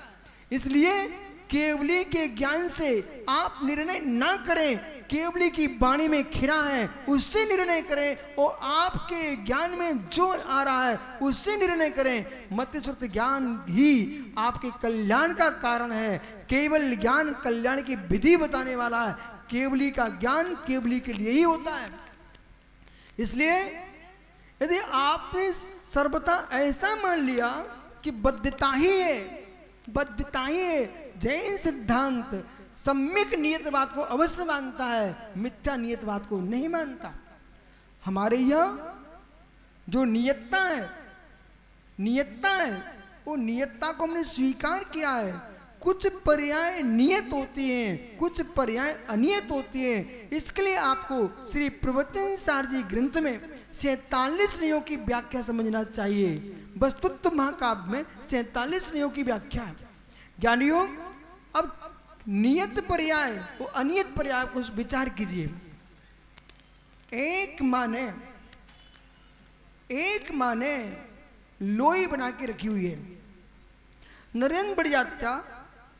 इसलिए केवली के ज्ञान से आप निर्णय ना करें, केवली की वाणी में खीरा है उससे निर्णय करें, और आपके ज्ञान में जो आ रहा है उससे निर्णय करें। मत श्रुति ज्ञान ही आपके कल्याण का कारण है। केवल ज्ञान कल्याण की विधि बताने वाला है। केवली का ज्ञान केवली के लिए ही होता है। इसलिए यदि आपने सर्वथा ऐसा मान लिया कि बद्धता ही है, बद्धता ही है, जैन सिद्धांत सम्यक नियतवाद को अवश्य मानता है, मिथ्या नियतवाद को नहीं मानता। हमारे यहाँ जो नियतता है, नियतता है, वो नियतता को हमने स्वीकार किया है। कुछ पर्याय नियत होती हैं, कुछ पर्याय अनियत होती हैं। इसके लिए आपको श्री प्रवचन सार जी ग्रंथ में 47 नियमों की व्याख्या समझना चाहिए। वस्तुत्व महाकाव्य में 47 नियमों की व्याख्या है। ज्ञानियों, अब नियत पर्याय वो अनियत पर्याय को विचार कीजिए। एक माने लोई बना के रखी हुई है। नरेंद्र बढ़िया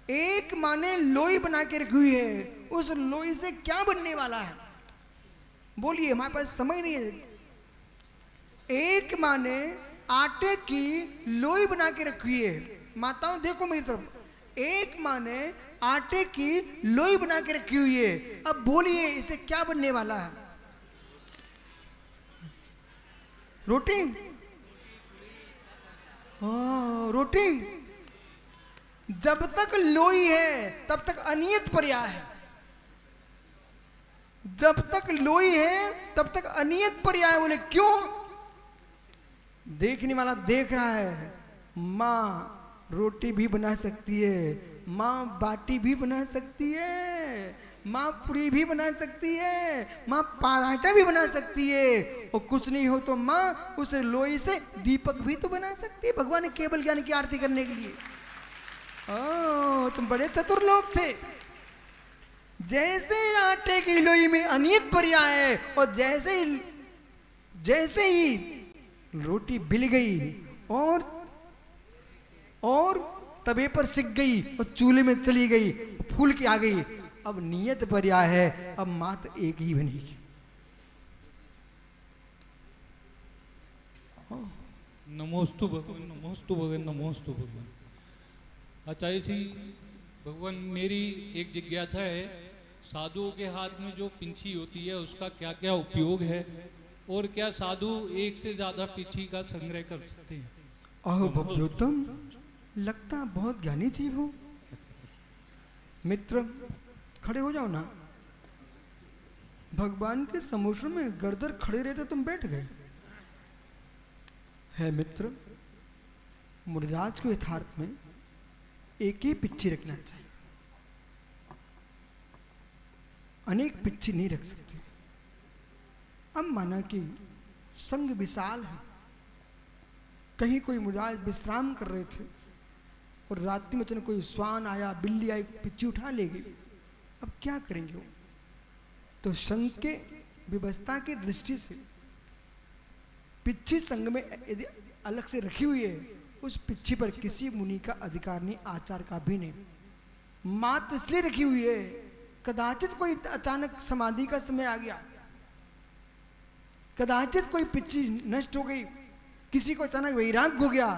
एक माने लोई बना के रखी हुई है, उस लोई से क्या बनने वाला है? बोलिए, हमारे पास समय नहीं है। एक माने आटे की लोई बना के रखी हुई है। माताओं देखो मेरी तरफ, एक माने आटे की लोई बना के रखी हुई है। अब बोलिए, इसे क्या बनने वाला है? रोटी? हाँ, रोटी। जब तक लोई है तब तक अनियत पर्याय है। जब तक लोई है तब तक अनियत पर्याय। बोले क्यों? देखने वाला देख रहा है, माँ रोटी भी बना सकती है, माँ बाटी भी बना सकती है, माँ पूरी भी बना सकती है, माँ पराठा भी बना सकती है, और कुछ नहीं हो तो माँ उस लोई से दीपक भी तो बना सकती है भगवान केवल ज्ञान की आरती करने के लिए। तुम बड़े चतुर लोग थे। जैसे आटे की लोई में अनियत भरिया है, और जैसे ही रोटी बिल गई और तवे पर सिक गई और चूल्हे में चली गई, फूल की आ गई, अब नियत भरिया है, अब मात एक ही बनेगी। नमोस्तु भगवान, नमोस्तु भगवान, नमोस्तु भगवान। आचार्य जी भगवान, मेरी एक जिज्ञासा है, साधुओं के हाथ में जो पिंछी होती है उसका क्या क्या उपयोग है, और क्या साधु एक से ज्यादा पिंछी का संग्रह कर सकते हैं? अहो बब्लोत्तम, लगता बहुत ज्ञानी जीव हो। मित्र खड़े हो जाओ ना, भगवान के समुद्र में गर्दर खड़े रहते तुम बैठ गए। है मित्र, मुनिराज को यथार्थ में एक ही पिच्ची रखना चाहिए, अनेक पिच्ची नहीं रख सकते। अब माना कि संग विशाल है, कहीं कोई मुनिराज विश्राम कर रहे थे और रात्रि में अचानक कोई स्वान आया, बिल्ली आई, पिच्ची उठा ले गई, अब क्या करेंगे वो? तो संघ के व्यवस्था की दृष्टि से पिच्ची संघ में यदि अलग से रखी हुई है, उस पिच्ची पर किसी मुनि का अधिकार नहीं, आचार का भी नहीं। मात इसलिए रखी हुई है, कदाचित कोई अचानक समाधि का समय आ गया, कदाचित कोई पिच्ची नष्ट हो गई, किसी को अचानक वैराग्य हो गया,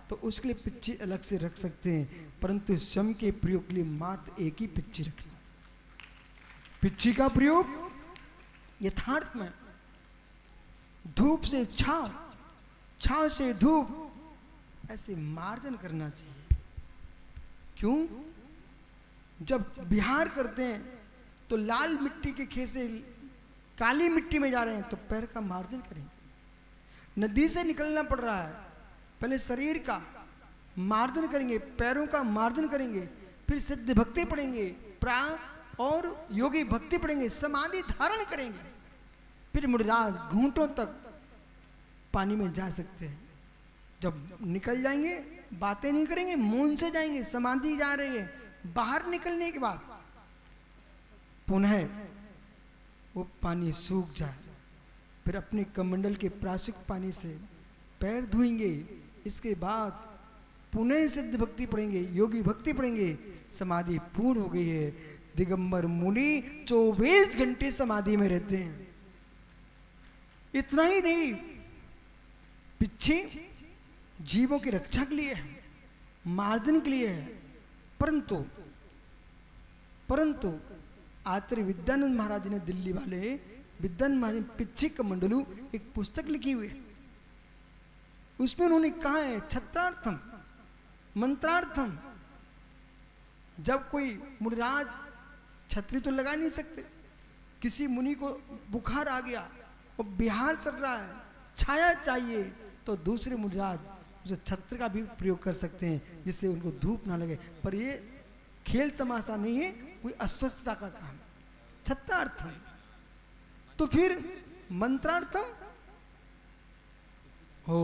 तो उसके लिए पिच्ची अलग से रख सकते हैं, परंतु शम के प्रयोग के लिए मात एक ही पिच्ची रखना। पिच्ची का प्रयोग यथार्थ में धूप से छाव, छाव से धूप, ऐसे मार्जन करना चाहिए। क्यों? जब विहार करते हैं तो लाल मिट्टी के खेत से काली मिट्टी में जा रहे हैं तो पैर का मार्जन करेंगे। नदी से निकलना पड़ रहा है, पहले शरीर का मार्जन करेंगे, पैरों का मार्जन करेंगे, फिर सिद्ध भक्ति पढ़ेंगे, प्राण और योगी भक्ति पढ़ेंगे, समाधि धारण करेंगे, फिर मुनिराज घूंटों तक पानी में जा सकते हैं। जब निकल जाएंगे बातें नहीं करेंगे, मौन से जाएंगे, समाधि जा रही है। बाहर निकलने के बाद पुनः वो पानी सूख जाए, फिर अपने कमंडल के प्राशिक पानी से पैर धोएंगे, इसके बाद पुनः सिद्ध भक्ति पढ़ेंगे, योगी भक्ति पढ़ेंगे, समाधि पूर्ण हो गई है। दिगंबर मुनि 24 घंटे समाधि में रहते हैं। इतना ही नहीं, पिछे जीवों की रक्षा के लिए है, मार्जन के लिए है, परंतु आचार्य विद्यानंद महाराज ने, दिल्ली वाले विद्यानंद महाराज ने पिच्छी कमंडलू एक पुस्तक लिखी हुई है, उसमें उन्होंने कहा है छत्रार्थम मंत्रार्थम। जब कोई मुनिराज, छतरी तो लगा नहीं सकते, किसी मुनि को बुखार आ गया और बिहार चल रहा है, छाया चाहिए, तो दूसरे मुनिराज उसे छत्र का भी प्रयोग कर सकते हैं, जिससे उनको धूप ना लगे। पर ये खेल तमाशा नहीं है, कोई अस्वस्थता का काम। छत्रार्थम तो फिर मंत्रार्थम हो।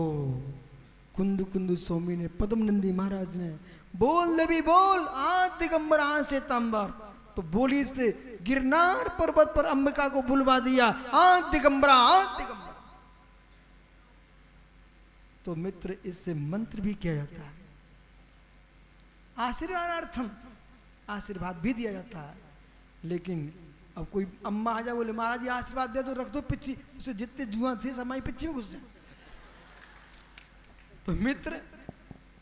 कुंद कुंद स्वामी ने, पद्म नंदी महाराज ने, बोल देवी बोल, आज दिगंबर आज से तांबर, तो बोली से गिरनार पर्वत पर अंबिका को बुलवा दिया, आज दिगंबरा आज दिगंबरा। तो मित्र इससे मंत्र भी किया जाता है, आशीर्वादार्थम आशीर्वाद भी दिया जाता है। लेकिन अब कोई अम्मा आ जाए बोले महाराज जी आशीर्वाद दे दो, रख दो पिच्ची, उसे जितने जुआ थे समाई पिच्ची में घुस जाए। तो मित्र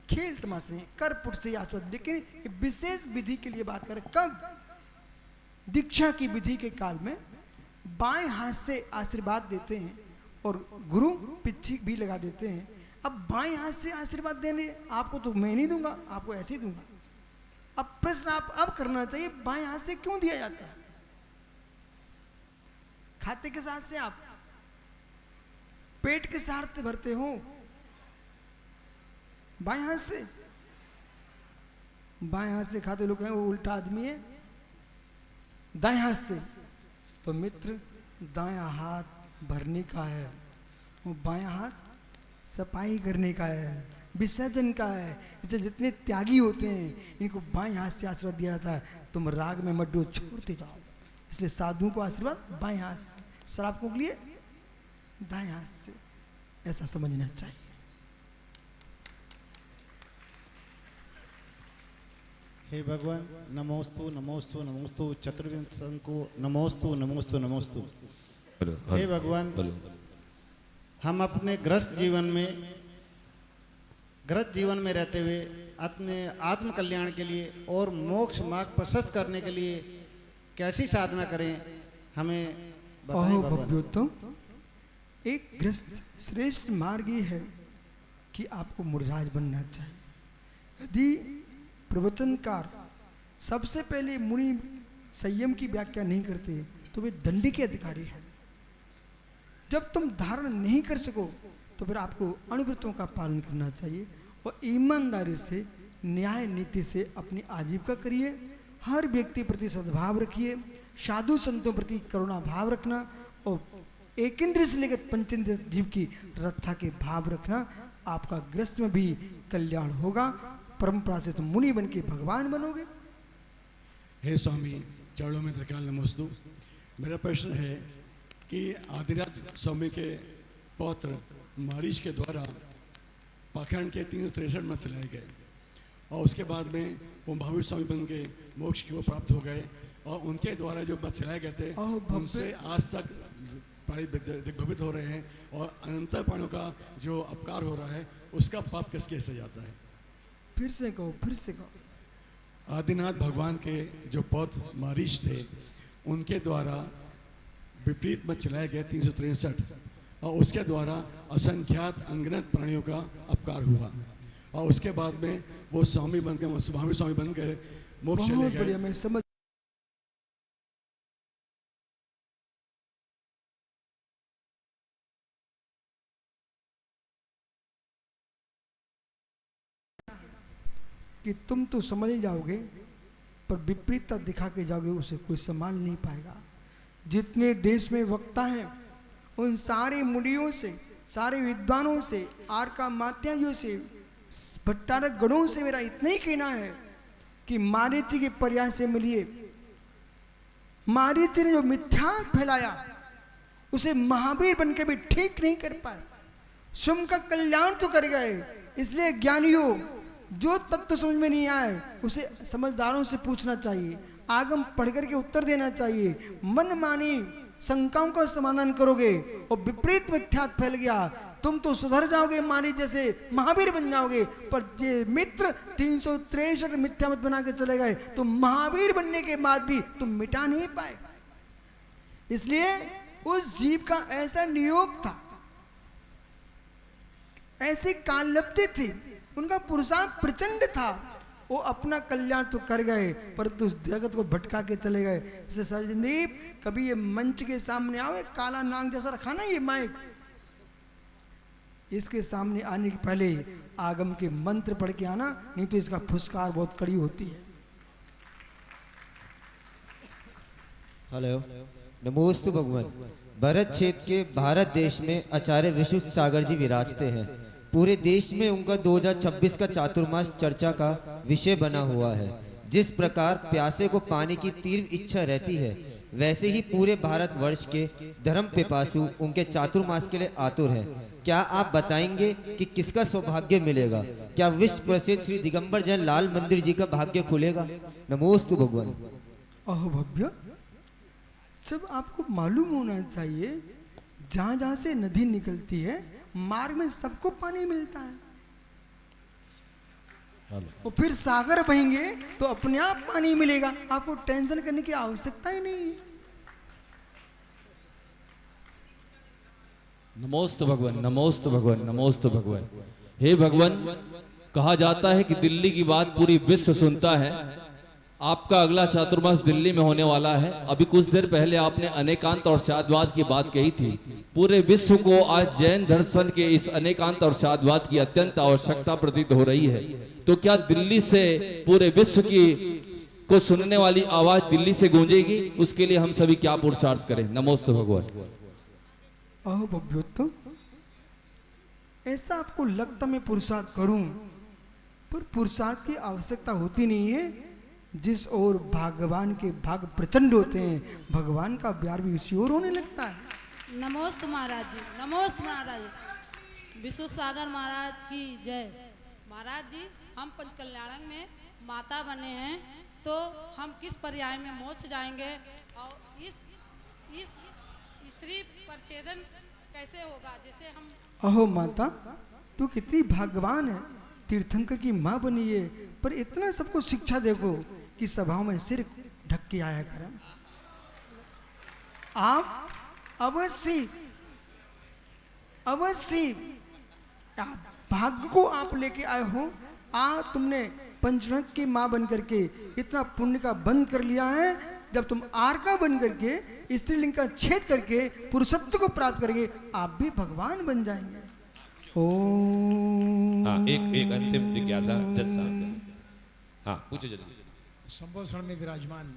खेल तमाशा नहीं, कर पुट से आशीर्वाद। लेकिन विशेष विधि के लिए बात करें, कब? दीक्षा की विधि के काल में बाएं हाथ से आशीर्वाद देते हैं और गुरु पिच्ची भी लगा देते हैं। अब बाएं हाथ से आशीर्वाद देने आपको तो मैं नहीं दूंगा, आपको ऐसे ही दूंगा। अब प्रश्न आप अब करना चाहिए, बाएं हाथ से क्यों दिया जाता है? खाते के साथ से आप पेट के साथ से भरते हो, बाएं हाथ से। बाएं हाथ से खाते लोग हैं वो उल्टा आदमी है, दाएं हाथ से। तो मित्र दायां हाथ भरने का है, वो बायां हाथ सफाई करने का है। विसर्जन का है। इसलिए जितने त्यागी होते हैं इनको बाएं हाथ से आशीर्वाद दिया जाता है, तुम राग में मत डूबो, छोड़ते जाओ। इसलिए साधुओं को आशीर्वाद बाएं हाथ से, श्रावकों के लिए दाएं हाथ से, ऐसा समझना चाहिए। हे भगवान नमोस्तु नमोस्तु नमोस्तु, चतुर्विंश को नमोस्तु नमोस्तु नमोस्तु। हे भगवान, हम अपने ग्रस्त जीवन में रहते हुए अपने आत्म कल्याण के लिए और मोक्ष मार्ग प्रशस्त करने के लिए कैसी साधना करें, हमें बताएं भगवान। भगवतों, एक ग्रस्त श्रेष्ठ मार्ग ये है कि आपको मुनिराज बनना चाहिए। यदि प्रवचनकार सबसे पहले मुनि संयम की व्याख्या नहीं करते तो वे दंड के अधिकारी हैं। जब तुम धारण नहीं कर सको तो फिर आपको अणुव्रतों का पालन करना चाहिए और ईमानदारी से, न्याय नीति से अपनी आजीविका करिए। हर व्यक्ति प्रति सद्भाव रखिए, साधु संतों प्रति करुणा भाव रखना और एक इंद्रिय से लेकर पंचेंद्रिय जीव की रक्षा के भाव रखना, आपका गृहस्थ में भी कल्याण होगा। परंपरा से तुम मुनि बन के भगवान बनोगे। हे स्वामी, चरणों में त्रिकाल नमोस्तु। मेरा प्रश्न है कि आदिनाथ स्वामी के पौत्र मारीच के द्वारा पाखंड के 363 मत चलाए गए और उसके बाद में वो महावीर स्वामी बन के मोक्ष की वो प्राप्त हो गए और उनके द्वारा जो मत चलाए गए थे उनसे आज तक प्राणी दिग्भ्रमित हो रहे हैं और अनंत प्राणियों का जो अपकार हो रहा है उसका पाप किसके हिस्से जाता है? फिर से कहो। आदिनाथ भगवान के जो पौत्र मारीच थे उनके द्वारा विपरीत मत चलाए गए 363 और उसके द्वारा असंख्यात अनगिनत प्राणियों का अपकार हुआ और उसके बाद में वो स्वामी बनकर महावीर स्वामी बनकर मोक्ष चले बहुत गए। बढ़िया, मैं समझ। कि तुम तो समझ ही जाओगे पर विपरीतता दिखा के जाओगे, उसे कोई संभाल नहीं पाएगा। जितने देश में वक्ता हैं उन सारे मुनियों से, सारे विद्वानों से, आर्का मात्याजियों से, भट्टारक गणों से मेरा इतना ही कहना है कि मारीच के प्रयास से मिलिए। मारीच ने जो मिथ्या फैलाया उसे महावीर बनकर भी ठीक नहीं कर पाए। स्वयं का कल्याण तो कर गए। इसलिए ज्ञानियों, जो तत्व समझ में नहीं आए उसे समझदारों से पूछना चाहिए, आगम पढ़ करके उत्तर देना चाहिए। मन मानी शंकाओं का समाधान करोगे और विपरीत मिथ्या फैल गया, तुम तो सुधर जाओगे, मानी जैसे महावीर बन जाओगे। पर ये मित्र 363 मिथ्या मत बना के चले गए तो महावीर बनने के बाद भी तुम मिटा नहीं पाए। इसलिए उस जीव का ऐसा नियोग था, ऐसी काललब्धि थी, उनका पुरुषार्थ प्रचंड था। वो अपना कल्याण तो कर गए परंतु उस जगत को भटका के चले गए। जैसे सजदीप, कभी ये मंच के सामने आओ, एक काला नाग जैसा रखा ना ये माइक, इसके सामने आने के पहले आगम के मंत्र पढ़ के आना, नहीं तो इसका फुसकार बहुत कड़ी होती है। हेलो, नमोस्तु भगवान। भरत क्षेत्र के भारत देश में आचार्य विशुद्ध सागर जी विराजते हैं। पूरे देश में उनका 2026 का चातुर्मास चर्चा का विषय बना हुआ है। जिस प्रकार प्यासे को पानी की तीव्र इच्छा रहती है, वैसे ही पूरे भारतवर्ष के धर्म पिपासु उनके चातुर्मास के लिए आतुर हैं। क्या आप बताएंगे कि किसका सौभाग्य मिलेगा? क्या विश्व प्रसिद्ध श्री दिगंबर जैन लाल मंदिर जी का भाग्य खुलेगा? नमोस्तु भगवान। अहो भव्य, सब आपको मालूम होना चाहिए, जहां जहां से नदी निकलती है मार्ग में सबको पानी मिलता है। और फिर सागर बहेंगे तो अपने आप पानी मिलेगा, आपको टेंशन करने की आवश्यकता ही नहीं है। नमोस्तु भगवान, नमोस्तु भगवान, नमोस्तु भगवान। हे भगवान, कहा जाता है कि दिल्ली की बात पूरी विश्व सुनता है। आपका अगला चातुर्मास दिल्ली में होने वाला है। अभी कुछ देर पहले आपने अनेकांत और शादवाद की बात कही थी। पूरे विश्व को आज जैन दर्शन के इस अनेकांत और शादवाद की अत्यंत आवश्यकता प्रतीत हो रही है। तो क्या दिल्ली से पूरे विश्व की को सुनने वाली आवाज दिल्ली से गूंजेगी? उसके लिए हम सभी क्या पुरुषार्थ करें? नमोस्तु भगवान। अहो भव्योत्तम, ऐसा आपको लगता मैं पुरुषार्थ करूं, पर पुरुषार्थ की आवश्यकता होती नहीं है। जिस ओर भगवान के भाग प्रचंड होते हैं, भगवान का प्यार भी उसी ओर होने लगता है। नमोस्त महाराज जी, नमोस्त महाराज जी, विश्व सागर महाराज की जय। महाराज जी, हम पंचकल्याणक में माता बने हैं, तो हम किस पर्याय में मोक्ष जाएंगे और इस स्त्री परच्छेदन कैसे होगा? जैसे हम अहो माता, तू कितनी भाग्यवान है, तीर्थंकर की माँ बनी है, पर इतना सबको शिक्षा देखो कि सभाओं में सिर ढक के आया करें। आप अवश्य भाग्य को आप लेके आए हो। तुमने पंचरत्न की माँ बन करके इतना पुण्य का बंद कर लिया है। जब तुम आर्का बन करके स्त्रीलिंग का छेद करके पुरुषत्व को प्राप्त करेंगे, आप भी भगवान बन जाएंगे। एक अंतिम जिज्ञासा जैसा। हाँ, पूछो जल्दी। संभोषण में विराजमान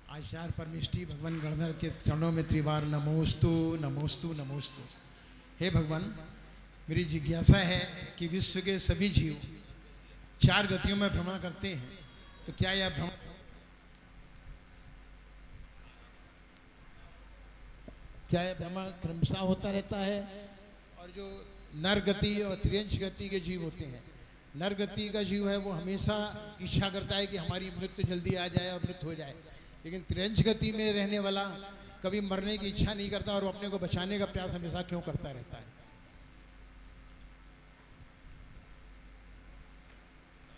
आचार्य परमेष्ठी भगवान गणधर के चरणों में त्रिवार नमोस्तु नमोस्तु नमोस्तु। हे भगवान, मेरी जिज्ञासा है कि विश्व के सभी जीव 4 गतियों में भ्रमण करते हैं, तो क्या यह भ्रमण क्रमशः होता रहता है? और जो नर गति और त्रियंश गति के जीव होते हैं, नर गति का जीव है वो हमेशा इच्छा करता है कि हमारी मृत्यु जल्दी आ जाए और मृत्यु हो जाए, लेकिन त्रियंश गति में रहने वाला कभी मरने की इच्छा नहीं करता और वो अपने को बचाने का प्रयास हमेशा क्यों करता रहता है?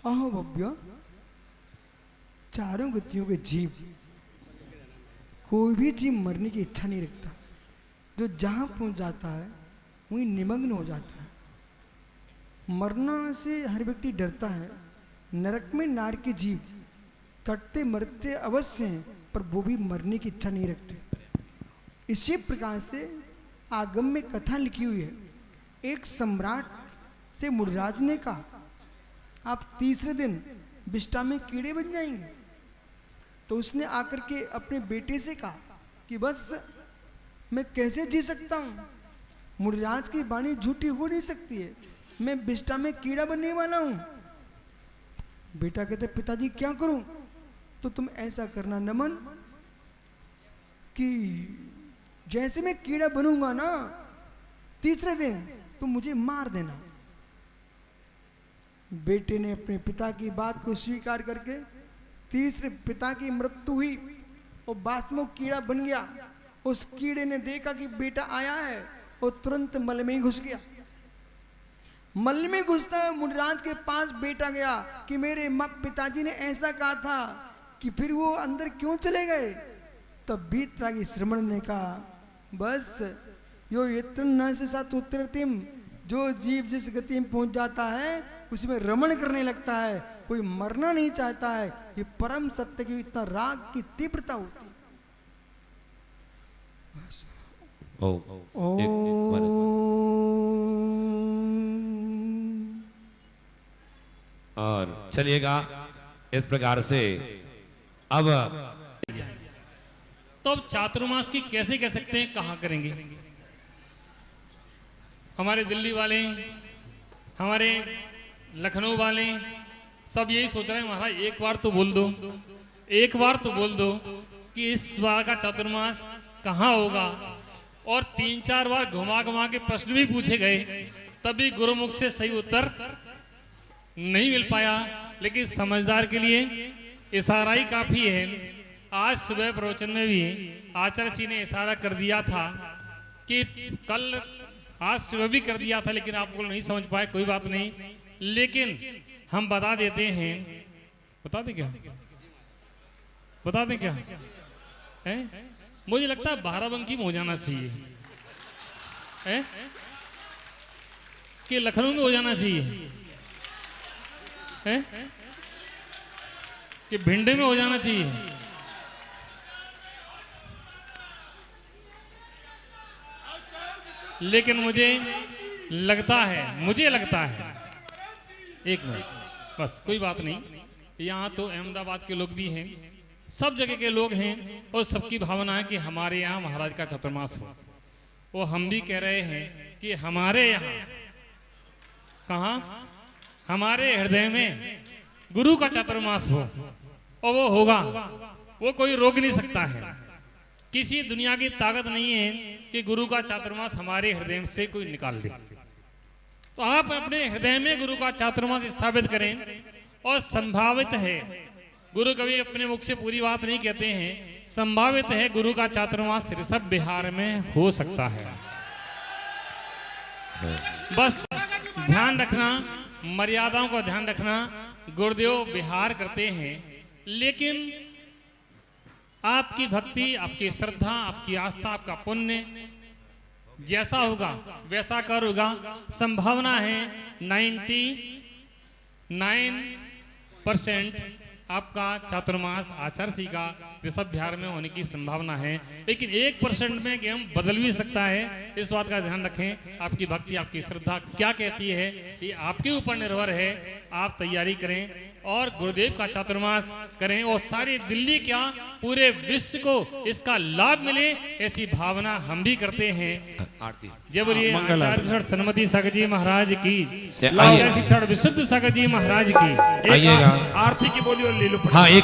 अहो भव्य, चारों गतियों के जीव, कोई भी जीव मरने की इच्छा नहीं रखता। जो जहां पहुंच जाता है वहीं निमग्न हो जाता है। मरना से हर व्यक्ति डरता है। नरक में नार के जीव कटते मरते अवश्य हैं, पर वो भी मरने की इच्छा नहीं रखते। इसी प्रकार से आगम में कथा लिखी हुई है। एक सम्राट से मुनिराज ने कहा, आप तीसरे दिन विष्ठा में कीड़े बन जाएंगे। तो उसने आकर के अपने बेटे से कहा कि बस मैं कैसे जी सकता हूँ, मुनिराज की वाणी झूठी हो नहीं सकती है, मैं विष्ठा में कीड़ा बनने वाला हूँ। बेटा कहते, पिताजी क्या करूं? तो तुम ऐसा करना नमन कि जैसे मैं कीड़ा बनूंगा ना, तीसरे दिन तुम मुझे मार देना। बेटे ने अपने पिता की बात को स्वीकार करके तीसरे पिता की मृत्यु हुई और वास्तव में कीड़ा बन गया। उस कीड़े ने देखा कि बेटा आया है और तुरंत मल में ही घुस गया। मल में घुसता है, मुनिराज के पास बेटा गया कि मेरे पिताजी ने ऐसा कहा था, कि फिर वो अंदर क्यों चले गए? तब वीतरागी श्रमण ने कहा, बस यो यत्र न से साथ उत्तरतिम, जो जीव जिस गति में पहुंच जाता है उसमें रमण करने लगता है, कोई मरना नहीं चाहता है। ये परम सत्य की इतना राग की तीव्रता होती है। और चलिएगा इस प्रकार से। अब तो अब चातुर्मास की कैसे कह सकते हैं, कहाँ करेंगे? हमारे दिल्ली वाले, हमारे लखनऊ वाले सब यही सोच रहे हैं, महाराज एक बार तो बोल दो, एक बार तो बोल दो कि इस बार का चातुर्मास कहाँ होगा। और 3-4 बार घुमा घुमा के प्रश्न भी पूछे गए, तभी गुरुमुख से सही उत्तर नहीं मिल पाया। लेकिन समझदार के लिए इशारा ही काफी है। आज सुबह प्रवचन में भी आचार्य जी ने इशारा कर दिया था कि कल, आज सुबह भी कर दिया था, लेकिन आप लोग नहीं समझ पाए, कोई बात नहीं। लेकिन हम बता देते हैं, बता दें क्या, बता दें क्या है? मुझे लगता है बाराबंकी में हो जाना चाहिए है? कि लखनऊ में हो जाना चाहिए है? कि भिंडे में हो जाना चाहिए? लेकिन मुझे लगता है एक मिनट बस, कोई बात नहीं। यहाँ तो अहमदाबाद के लोग भी हैं, सब जगह के लोग हैं, और सबकी भावना है कि हमारे यहाँ महाराज का चातुर्मास हो। वो हम भी कह रहे हैं कि हमारे यहाँ कहाँ हमारे हृदय में गुरु का चातुर्मास हो, और वो होगा, वो कोई रोक नहीं सकता है। किसी दुनिया की ताकत नहीं है कि गुरु का चातुर्मास हमारे हृदय से कोई निकाल दे। तो आप अपने हृदय में गुरु का चातुर्मास स्थापित करें, और संभावित है, गुरु कभी अपने मुख से पूरी बात नहीं कहते हैं, संभावित है गुरु का चातुर्मास ऋषभ बिहार में हो सकता है। बस ध्यान रखना, मर्यादाओं का ध्यान रखना। गुरुदेव बिहार करते हैं, लेकिन आपकी भक्ति, आपकी श्रद्धा, आपकी आस्था, आपका पुण्य जैसा होगा वैसा कर होगा। संभावना है 99% आपका चातुर्मास आचार्य का ऋषभ बिहार में होने की संभावना है, लेकिन 1% में गेम बदल भी सकता है। इस बात का ध्यान रखें। आपकी भक्ति, आपकी श्रद्धा क्या कहती है, ये आपके ऊपर निर्भर है। आप तैयारी करें और गुरुदेव का चातुर्मास करें, और सारी दिल्ली क्या पूरे विश्व को इसका लाभ मिले, ऐसी भावना हम भी करते हैं। आरती जय बोलिए आचार्य सन्मति सागर जी महाराज की, शिक्षण विशुद्ध सागर जी महाराज की। आइएगा आरती की बोली और ले लो। हाँ, एक